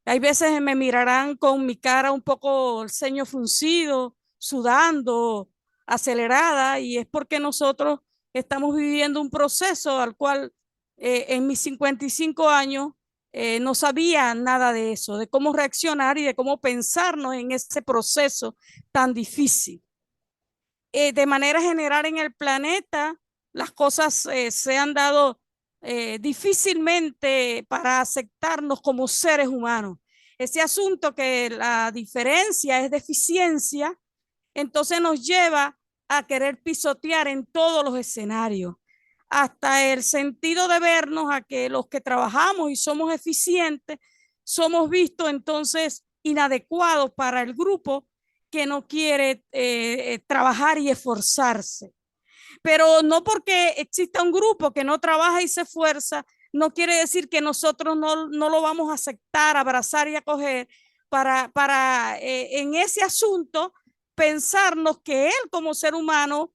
Hay veces me mirarán con mi cara un poco el ceño fruncido, sudando, acelerada, y es porque nosotros estamos viviendo un proceso al cual en mis 55 años no sabía nada de eso, de cómo reaccionar y de cómo pensarnos en ese proceso tan difícil. De manera general en el planeta, las cosas se han dado difícilmente para aceptarnos como seres humanos. Ese asunto que la diferencia es deficiencia, entonces nos lleva a querer pisotear en todos los escenarios, hasta el sentido de vernos a que los que trabajamos y somos eficientes, somos vistos entonces inadecuados para el grupo que no quiere trabajar y esforzarse. Pero no porque exista un grupo que no trabaja y se esfuerza, no quiere decir que nosotros no lo vamos a aceptar, abrazar y acoger para en ese asunto pensarnos que él como ser humano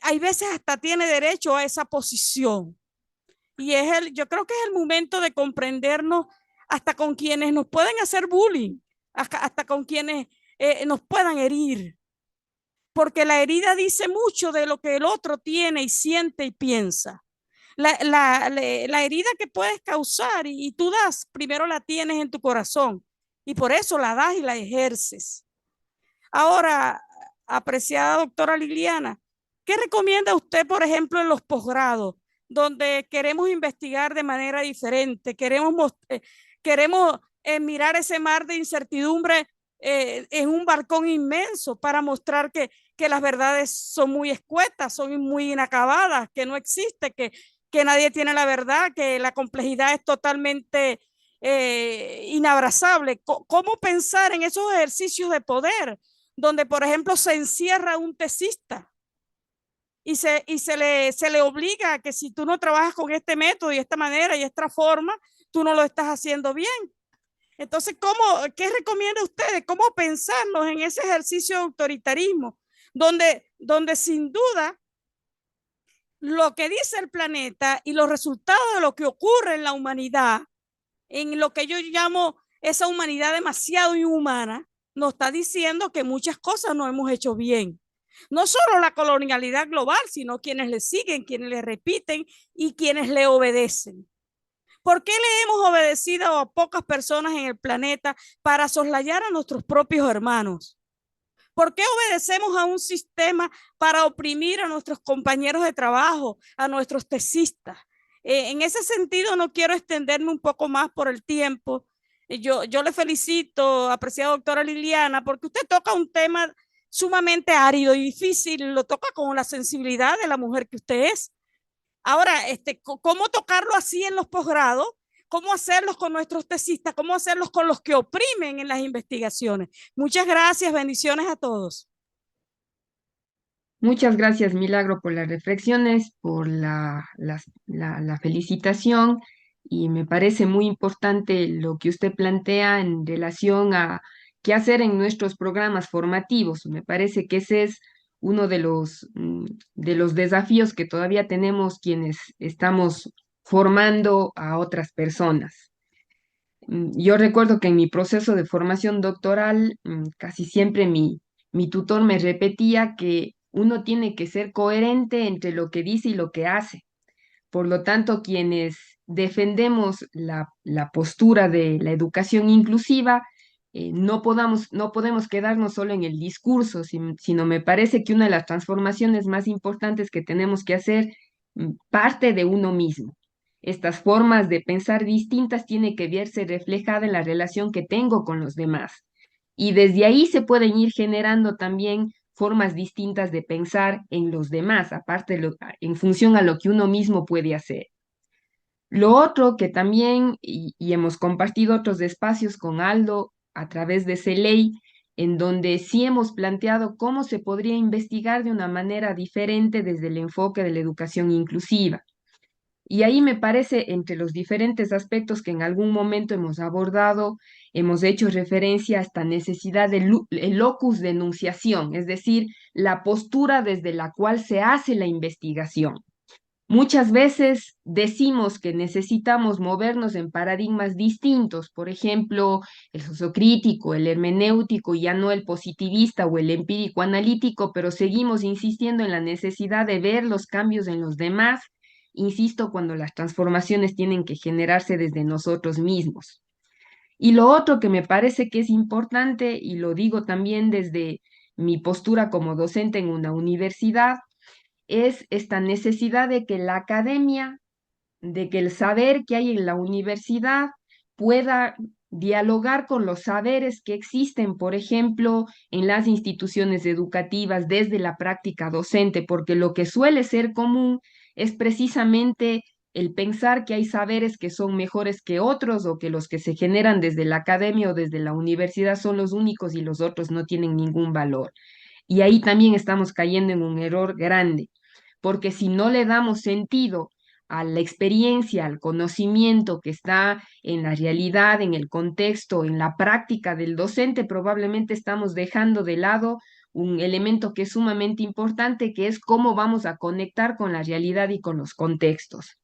hay veces hasta tiene derecho a esa posición. Y yo creo que es el momento de comprendernos hasta con quienes nos pueden hacer bullying, hasta con quienes nos puedan herir. Porque la herida dice mucho de lo que el otro tiene y siente y piensa. La herida que puedes causar y tú das, primero la tienes en tu corazón y por eso la das y la ejerces. Ahora, apreciada doctora Liliana, ¿qué recomienda usted, por ejemplo, en los posgrados, donde queremos investigar de manera diferente, queremos mirar ese mar de incertidumbre en un balcón inmenso para mostrar que las verdades son muy escuetas, son muy inacabadas, que no existe, que nadie tiene la verdad, que la complejidad es totalmente inabrazable? ¿Cómo pensar en esos ejercicios de poder donde, por ejemplo, se encierra un tesista y se le obliga a que si tú no trabajas con este método y esta manera y esta forma, tú no lo estás haciendo bien? Entonces, ¿qué recomienda usted? ¿Cómo pensarnos en ese ejercicio de autoritarismo? Donde sin duda lo que dice el planeta y los resultados de lo que ocurre en la humanidad, en lo que yo llamo esa humanidad demasiado inhumana, nos está diciendo que muchas cosas no hemos hecho bien. No solo la colonialidad global, sino quienes le siguen, quienes le repiten y quienes le obedecen. ¿Por qué le hemos obedecido a pocas personas en el planeta para soslayar a nuestros propios hermanos? ¿Por qué obedecemos a un sistema para oprimir a nuestros compañeros de trabajo, a nuestros tesistas? En ese sentido, no quiero extenderme un poco más por el tiempo. Yo le felicito, apreciada doctora Liliana, porque usted toca un tema sumamente árido y difícil, lo toca con la sensibilidad de la mujer que usted es. Ahora, ¿cómo tocarlo así en los posgrados? ¿Cómo hacerlos con nuestros tesistas? ¿Cómo hacerlos con los que oprimen en las investigaciones? Muchas gracias, bendiciones a todos. Muchas gracias, Milagro, por las reflexiones, por la felicitación, y me parece muy importante lo que usted plantea en relación a qué hacer en nuestros programas formativos. Me parece que ese es uno de los desafíos que todavía tenemos quienes estamos formando a otras personas. Yo recuerdo que en mi proceso de formación doctoral, casi siempre mi tutor me repetía que uno tiene que ser coherente entre lo que dice y lo que hace. Por lo tanto, quienes defendemos la postura de la educación inclusiva, no podemos quedarnos solo en el discurso, sino me parece que una de las transformaciones más importantes que tenemos que hacer parte de uno mismo. Estas formas de pensar distintas tienen que verse reflejada en la relación que tengo con los demás. Y desde ahí se pueden ir generando también formas distintas de pensar en los demás, aparte en función a lo que uno mismo puede hacer. Lo otro que también, y hemos compartido otros espacios con Aldo a través de ley, en donde sí hemos planteado cómo se podría investigar de una manera diferente desde el enfoque de la educación inclusiva. Y ahí me parece, entre los diferentes aspectos que en algún momento hemos abordado, hemos hecho referencia a esta necesidad del el locus de enunciación, es decir, la postura desde la cual se hace la investigación. Muchas veces decimos que necesitamos movernos en paradigmas distintos, por ejemplo, el sociocrítico, el hermenéutico, ya no el positivista o el empírico analítico, pero seguimos insistiendo en la necesidad de ver los cambios en los demás, insisto, cuando las transformaciones tienen que generarse desde nosotros mismos. Y lo otro que me parece que es importante, y lo digo también desde mi postura como docente en una universidad, es esta necesidad de que la academia, de que el saber que hay en la universidad pueda dialogar con los saberes que existen, por ejemplo, en las instituciones educativas desde la práctica docente, porque lo que suele ser común es precisamente el pensar que hay saberes que son mejores que otros o que los que se generan desde la academia o desde la universidad son los únicos y los otros no tienen ningún valor. Y ahí también estamos cayendo en un error grande, porque si no le damos sentido a la experiencia, al conocimiento que está en la realidad, en el contexto, en la práctica del docente, probablemente estamos dejando de lado un elemento que es sumamente importante, que es cómo vamos a conectar con la realidad y con los contextos.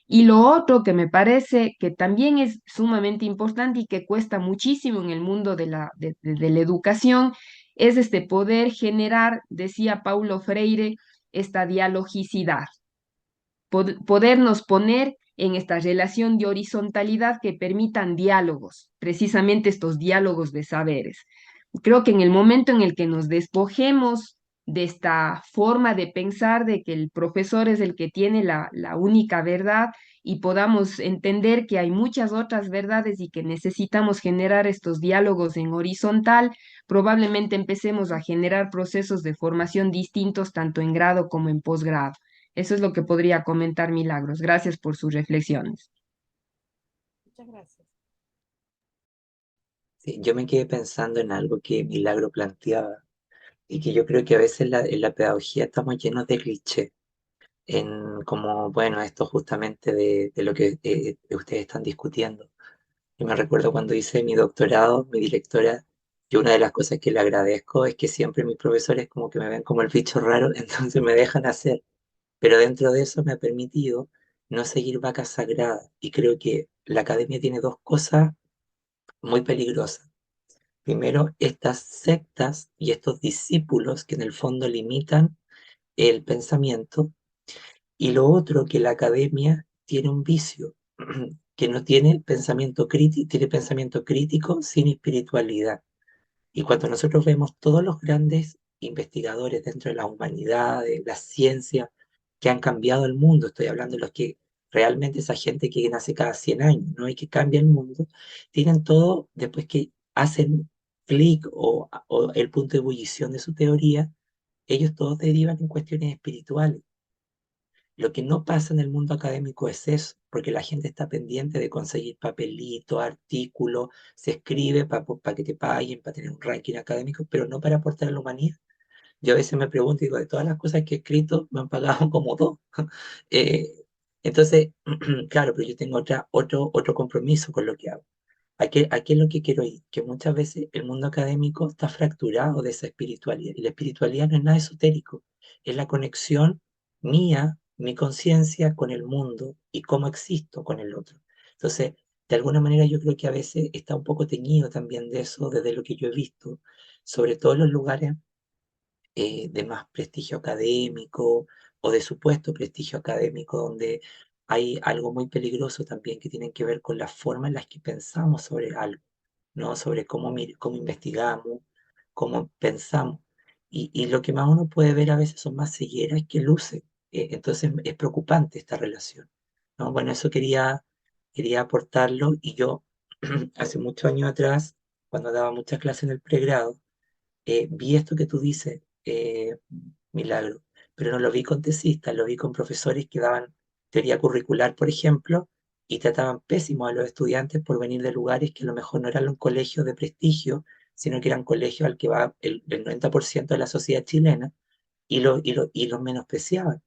Y lo otro que me parece que también es sumamente importante y que cuesta muchísimo en el mundo de la educación es este poder generar, decía Paulo Freire, esta dialogicidad, podernos poner en esta relación de horizontalidad que permitan diálogos, precisamente estos diálogos de saberes. Creo que en el momento en el que nos despojemos de esta forma de pensar de que el profesor es el que tiene la única verdad y podamos entender que hay muchas otras verdades y que necesitamos generar estos diálogos en horizontal, probablemente empecemos a generar procesos de formación distintos tanto en grado como en posgrado. Eso es lo que podría comentar Milagros. Gracias por sus reflexiones. Muchas gracias. Sí, yo me quedé pensando en algo que Milagro planteaba y que yo creo que a veces en la pedagogía estamos llenos de clichés, en como, bueno, esto justamente de lo que ustedes están discutiendo. Yo me recuerdo cuando hice mi doctorado, mi directora, y una de las cosas que le agradezco es que siempre mis profesores como que me ven como el bicho raro, entonces me dejan hacer. Pero dentro de eso me ha permitido no seguir vacas sagradas. Y creo que la academia tiene dos cosas muy peligrosas. Primero, estas sectas y estos discípulos que en el fondo limitan el pensamiento. Y lo otro, que la academia tiene un vicio, que no tiene pensamiento crítico, tiene pensamiento crítico sin espiritualidad. Y cuando nosotros vemos todos los grandes investigadores dentro de la humanidad, de la ciencia, que han cambiado el mundo, estoy hablando de los que realmente esa gente que nace cada 100 años, ¿no? Y que cambia el mundo, tienen todo, después que hacen clic o el punto de ebullición de su teoría, ellos todos derivan en cuestiones espirituales. Lo que no pasa en el mundo académico es eso, porque la gente está pendiente de conseguir papelitos, artículos, se escribe para que te paguen, para tener un ranking académico, pero no para aportar a la humanidad. Yo a veces me pregunto, digo, de todas las cosas que he escrito, me han pagado como dos. Eh, entonces, claro, pero yo tengo otro compromiso con lo que hago. ¿A qué es lo que quiero ir? Que muchas veces el mundo académico está fracturado de esa espiritualidad. Y la espiritualidad no es nada esotérico, es la conexión mía, mi conciencia con el mundo y cómo existo con el otro. Entonces, de alguna manera yo creo que a veces está un poco teñido también de eso, desde lo que yo he visto, sobre todo en los lugares de más prestigio académico o de supuesto prestigio académico, donde hay algo muy peligroso también que tiene que ver con la forma en la que pensamos sobre algo, ¿no? Sobre cómo investigamos, cómo pensamos. Y lo que más uno puede ver a veces son más cegueras que luces. Entonces es preocupante esta relación, ¿no? Bueno, eso quería aportarlo y yo hace muchos años atrás, cuando daba muchas clases en el pregrado, vi esto que tú dices, Milagro, pero no lo vi con tesistas, lo vi con profesores que daban teoría curricular, por ejemplo, y trataban pésimo a los estudiantes por venir de lugares que a lo mejor no eran un colegio de prestigio, sino que eran colegios al que va el 90% de la sociedad chilena, y los menospreciaban.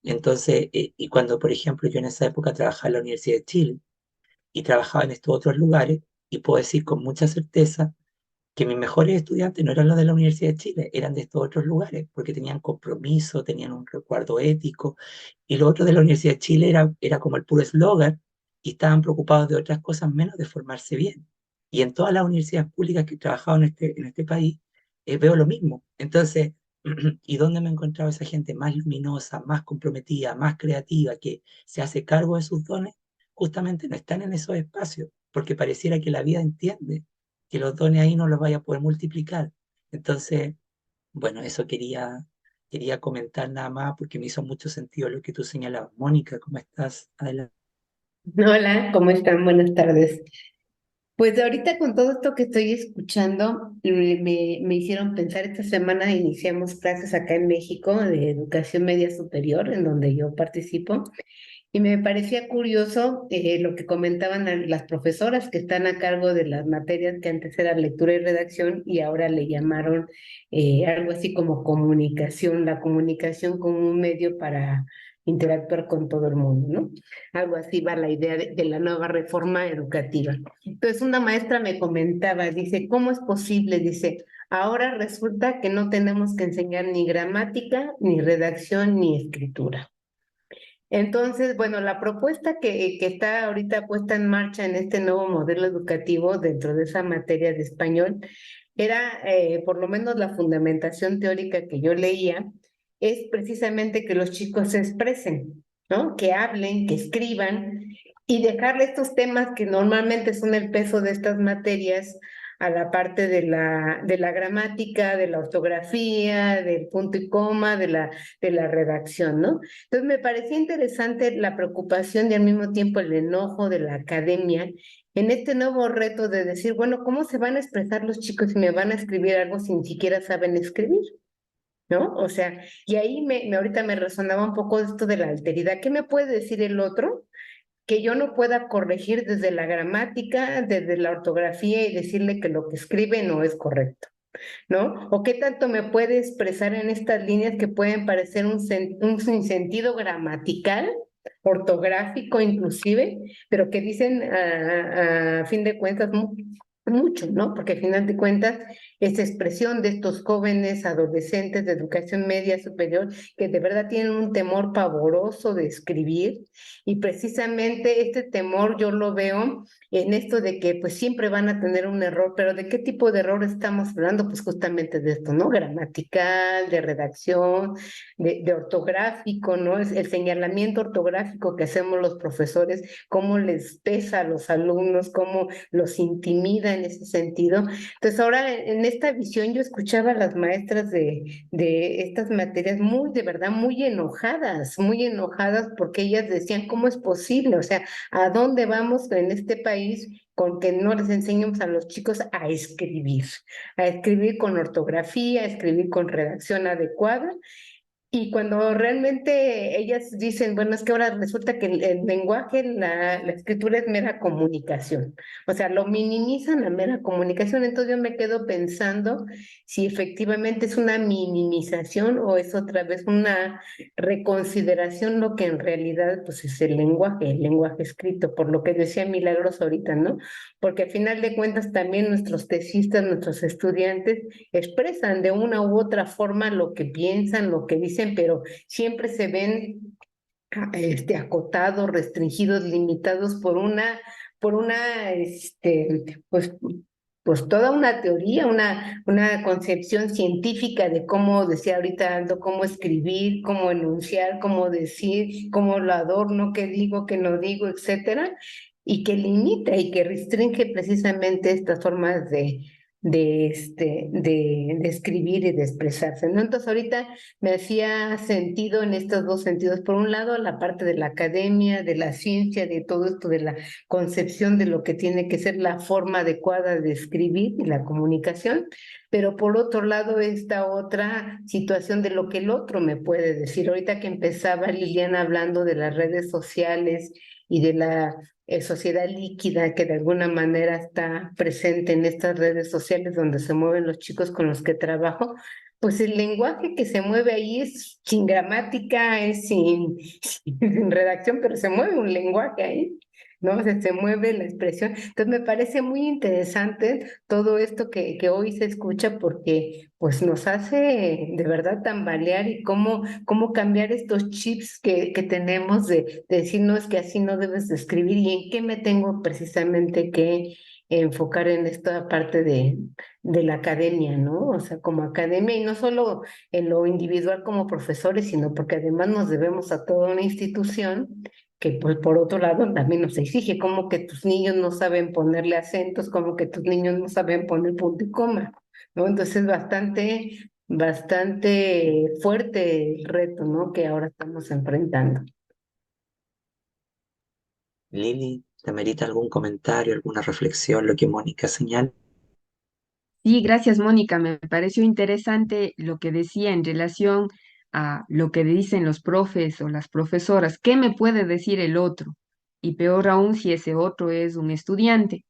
Entonces, y cuando, por ejemplo, yo en esa época trabajaba en la Universidad de Chile y trabajaba en estos otros lugares, y puedo decir con mucha certeza que mis mejores estudiantes no eran los de la Universidad de Chile, eran de estos otros lugares, porque tenían compromiso, tenían un recuerdo ético, y lo otro de la Universidad de Chile era como el puro eslogan, y estaban preocupados de otras cosas menos de formarse bien. Y en todas las universidades públicas que he trabajado en este país, veo lo mismo. Entonces, ¿y dónde me he encontrado esa gente más luminosa, más comprometida, más creativa, que se hace cargo de sus dones? Justamente no están en esos espacios, porque pareciera que la vida entiende que los dones ahí no los vaya a poder multiplicar. Entonces, bueno, eso quería comentar nada más porque me hizo mucho sentido lo que tú señalabas. Mónica, ¿cómo estás? Adelante. Hola, ¿cómo están? Buenas tardes. Pues ahorita con todo esto que estoy escuchando, me hicieron pensar, esta semana iniciamos clases acá en México de educación media superior, en donde yo participo, y me parecía curioso lo que comentaban las profesoras que están a cargo de las materias que antes eran lectura y redacción y ahora le llamaron algo así como comunicación, la comunicación como un medio para interactuar con todo el mundo, ¿no? Algo así va la idea de la nueva reforma educativa. Entonces una maestra me comentaba, dice, ¿cómo es posible? Dice, ahora resulta que no tenemos que enseñar ni gramática, ni redacción, ni escritura. Entonces, bueno, la propuesta que está ahorita puesta en marcha en este nuevo modelo educativo dentro de esa materia de español era, por lo menos la fundamentación teórica que yo leía, es precisamente que los chicos se expresen, ¿no? Que hablen, que escriban y dejarle estos temas que normalmente son el peso de estas materias a la parte de la gramática, de la ortografía, del punto y coma, de la redacción, ¿no? Entonces me parecía interesante la preocupación y al mismo tiempo el enojo de la academia en este nuevo reto de decir, bueno, ¿cómo se van a expresar los chicos si me van a escribir algo si ni siquiera saben escribir? ¿No? O sea, y ahí ahorita me resonaba un poco esto de la alteridad. ¿Qué me puede decir el otro que yo no pueda corregir desde la gramática, desde la ortografía y decirle que lo que escribe no es correcto? ¿No? ¿O qué tanto me puede expresar en estas líneas que pueden parecer un sinsentido gramatical, ortográfico inclusive, pero que dicen a fin de cuentas mucho, ¿no? Porque a final de cuentas esa expresión de estos jóvenes adolescentes de educación media superior que de verdad tienen un temor pavoroso de escribir y precisamente este temor yo lo veo en esto de que pues siempre van a tener un error, pero ¿de qué tipo de error estamos hablando? Pues justamente de esto, ¿no? Gramatical, de redacción, de ortográfico, ¿no? Es el señalamiento ortográfico que hacemos los profesores, cómo les pesa a los alumnos, cómo los intimida en ese sentido. Entonces ahora en esta visión yo escuchaba a las maestras de estas materias muy, de verdad, muy enojadas porque ellas decían, ¿cómo es posible? O sea, ¿a dónde vamos en este país con que no les enseñemos a los chicos a escribir con ortografía, a escribir con redacción adecuada? Y cuando realmente ellas dicen, bueno, es que ahora resulta que el lenguaje, la escritura es mera comunicación, o sea, lo minimizan a mera comunicación, entonces yo me quedo pensando si efectivamente es una minimización o es otra vez una reconsideración lo que en realidad pues es el lenguaje escrito, por lo que decía Milagros ahorita, ¿no? Porque al final de cuentas también nuestros tesistas, nuestros estudiantes expresan de una u otra forma lo que piensan, lo que dicen, pero siempre se ven acotados, restringidos, limitados por una por pues toda una teoría, una concepción científica de cómo, decía ahorita Aldo, cómo escribir, cómo enunciar, cómo decir, cómo lo adorno, qué digo, qué no digo, etcétera, y que limita y que restringe precisamente estas formas de escribir y de expresarse, ¿no? Entonces ahorita me hacía sentido en estos dos sentidos. Por un lado, la parte de la academia, de la ciencia, de todo esto, de la concepción de lo que tiene que ser la forma adecuada de escribir y la comunicación, pero por otro lado, esta otra situación de lo que el otro me puede decir. Ahorita que empezaba Liliana hablando de las redes sociales y de la sociedad líquida que de alguna manera está presente en estas redes sociales donde se mueven los chicos con los que trabajo, pues el lenguaje que se mueve ahí es sin gramática, es sin redacción, pero se mueve un lenguaje ahí, ¿no? O sea, se mueve la expresión. Entonces me parece muy interesante todo esto que hoy se escucha porque pues nos hace de verdad tambalear y cómo cambiar estos chips que tenemos de decir, no, es que así no debes de escribir y en qué me tengo precisamente que enfocar en esta parte de la academia, ¿no? O sea, como academia y no solo en lo individual como profesores, sino porque además nos debemos a toda una institución que pues por otro lado también nos exige, como que tus niños no saben ponerle acentos, como que tus niños no saben poner punto y coma, ¿no? Entonces es bastante fuerte el reto, ¿no? Que ahora estamos enfrentando. Lili, ¿te merita algún comentario, alguna reflexión, lo que Mónica señala? Sí, gracias, Mónica. Me pareció interesante lo que decía en relación a lo que dicen los profes o las profesoras. ¿Qué me puede decir el otro? Y peor aún si ese otro es un estudiante.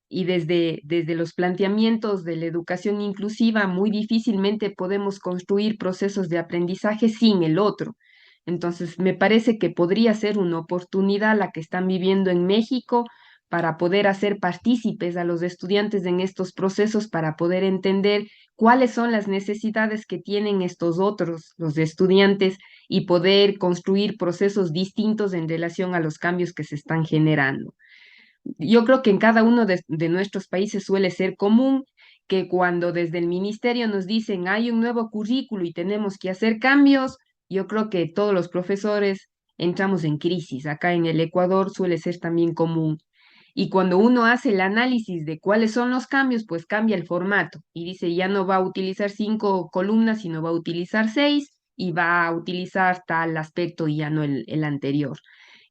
Y desde los planteamientos de la educación inclusiva, muy difícilmente podemos construir procesos de aprendizaje sin el otro. Entonces, me parece que podría ser una oportunidad la que están viviendo en México para poder hacer partícipes a los estudiantes en estos procesos, para poder entender cuáles son las necesidades que tienen estos otros, los estudiantes, y poder construir procesos distintos en relación a los cambios que se están generando. Yo creo que en cada uno de nuestros países suele ser común que cuando desde el ministerio nos dicen hay un nuevo currículo y tenemos que hacer cambios, yo creo que todos los profesores entramos en crisis. Acá en el Ecuador suele ser también común. Y cuando uno hace el análisis de cuáles son los cambios, pues cambia el formato y dice ya no va a utilizar 5 columnas, sino va a utilizar 6 y va a utilizar tal aspecto y ya no el anterior.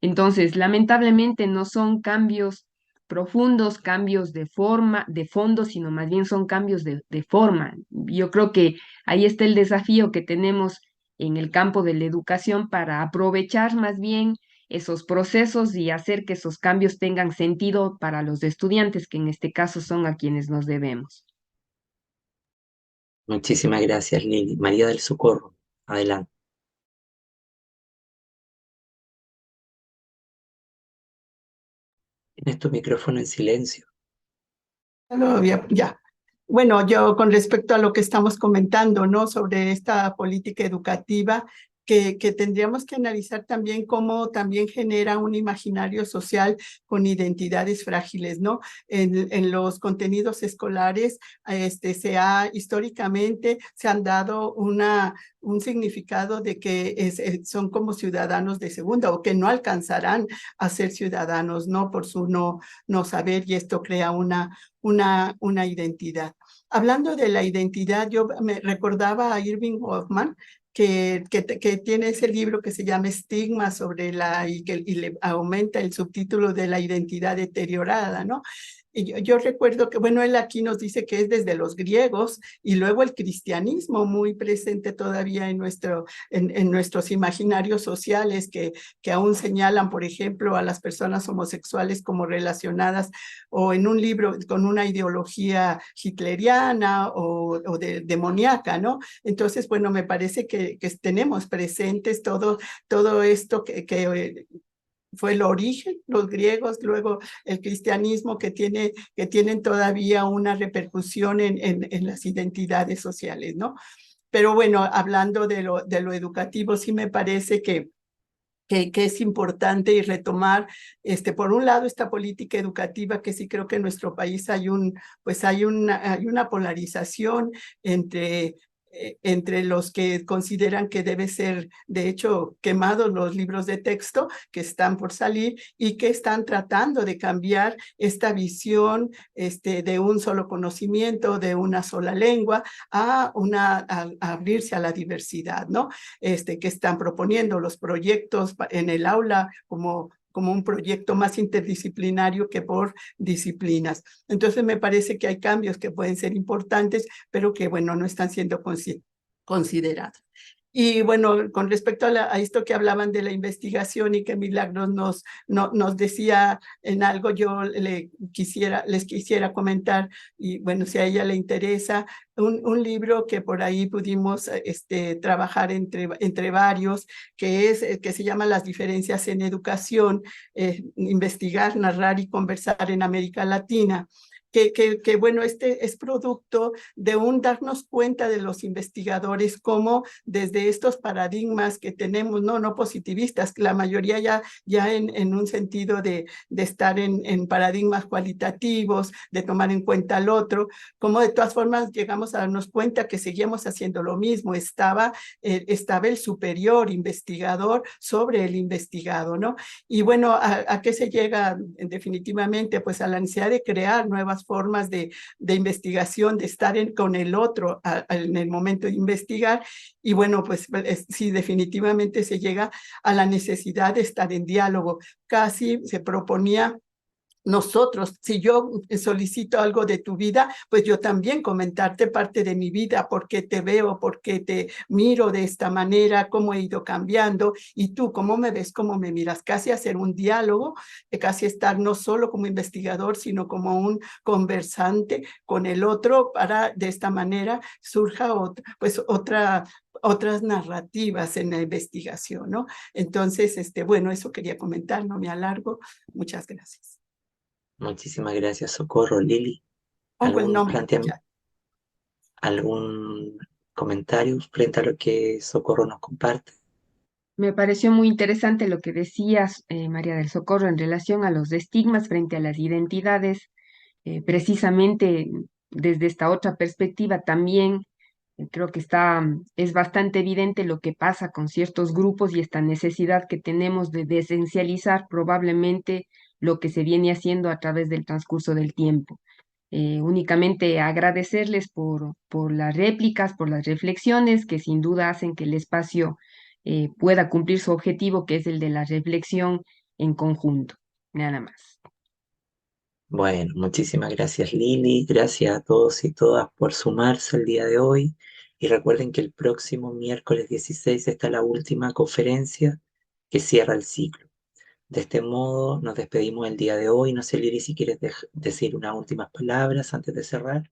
Entonces, lamentablemente no son cambios profundos, cambios de forma, de fondo, sino más bien son cambios de forma. Yo creo que ahí está el desafío que tenemos en el campo de la educación para aprovechar más bien esos procesos y hacer que esos cambios tengan sentido para los estudiantes, que en este caso son a quienes nos debemos. Muchísimas gracias, Lili. María del Socorro, adelante. Tienes tu micrófono en silencio. Ya. Bueno, yo con respecto a lo que estamos comentando, ¿no? Sobre esta política educativa, que tendríamos que analizar también cómo también genera un imaginario social con identidades frágiles, ¿no? En los contenidos escolares, históricamente se han dado un significado de que son como ciudadanos de segunda o que no alcanzarán a ser ciudadanos, ¿no? Por su no saber, y esto crea una identidad. Hablando de la identidad, yo me recordaba a Irving Hoffman, que tiene ese libro que se llama Estigma y le aumenta el subtítulo de la identidad deteriorada, ¿no? Y yo recuerdo que, bueno, él aquí nos dice que es desde los griegos y luego el cristianismo muy presente todavía en nuestros imaginarios sociales que aún señalan, por ejemplo, a las personas homosexuales como relacionadas o en un libro con una ideología hitleriana o demoníaca, ¿no? Entonces, bueno, me parece que tenemos presentes todo esto que fue el origen, los griegos, luego el cristianismo, que tienen todavía una repercusión en las identidades sociales, ¿no? Pero bueno, hablando de lo educativo, sí me parece que que es importante y retomar, por un lado, esta política educativa que sí creo que en nuestro país hay una polarización entre los que consideran que debe ser, de hecho, quemados los libros de texto que están por salir y que están tratando de cambiar esta visión de un solo conocimiento, de una sola lengua, a abrirse a la diversidad, ¿no? Que están proponiendo los proyectos en el aula como un proyecto más interdisciplinario que por disciplinas. Entonces me parece que hay cambios que pueden ser importantes, pero que, bueno, no están siendo considerados. Y bueno, con respecto a esto que hablaban de la investigación y que Milagros nos decía en algo, yo les quisiera comentar, y bueno, si a ella le interesa, un libro que por ahí pudimos trabajar entre varios, que se llama Las diferencias en educación, investigar, narrar y conversar en América Latina. Bueno, este es producto de darnos cuenta de los investigadores cómo desde estos paradigmas que tenemos, no positivistas, la mayoría ya en un sentido de estar en paradigmas cualitativos, de tomar en cuenta al otro, como de todas formas llegamos a darnos cuenta que seguíamos haciendo lo mismo, estaba el superior investigador sobre el investigado, ¿no? Y bueno, ¿a qué se llega definitivamente? Pues a la necesidad de crear nuevas formas de investigación, de estar con el otro en el momento de investigar. Y bueno, pues sí, definitivamente se llega a la necesidad de estar en diálogo. Casi se proponía nosotros, si yo solicito algo de tu vida, pues yo también comentarte parte de mi vida, por qué te veo, por qué te miro de esta manera, cómo he ido cambiando, y tú, cómo me ves, cómo me miras, casi hacer un diálogo, casi estar no solo como investigador, sino como un conversante con el otro, para de esta manera surja otras narrativas en la investigación, ¿no? Entonces, bueno, eso quería comentar, no me alargo. Muchas gracias. Muchísimas gracias, Socorro. Lili, Pongo el ¿algún nombre planteamiento, ya. algún comentario frente a lo que Socorro nos comparte? Me pareció muy interesante lo que decías, María del Socorro, en relación a los estigmas frente a las identidades. Precisamente desde esta otra perspectiva también creo que es bastante evidente lo que pasa con ciertos grupos y esta necesidad que tenemos de desesencializar probablemente lo que se viene haciendo a través del transcurso del tiempo. Únicamente agradecerles por las réplicas, por las reflexiones que sin duda hacen que el espacio pueda cumplir su objetivo, que es el de la reflexión en conjunto. Nada más. Bueno, muchísimas gracias, Lili. Gracias a todos y todas por sumarse el día de hoy. Y recuerden que el próximo miércoles 16 está la última conferencia que cierra el ciclo. De este modo, nos despedimos el día de hoy. No sé, Lili, si quieres decir unas últimas palabras antes de cerrar.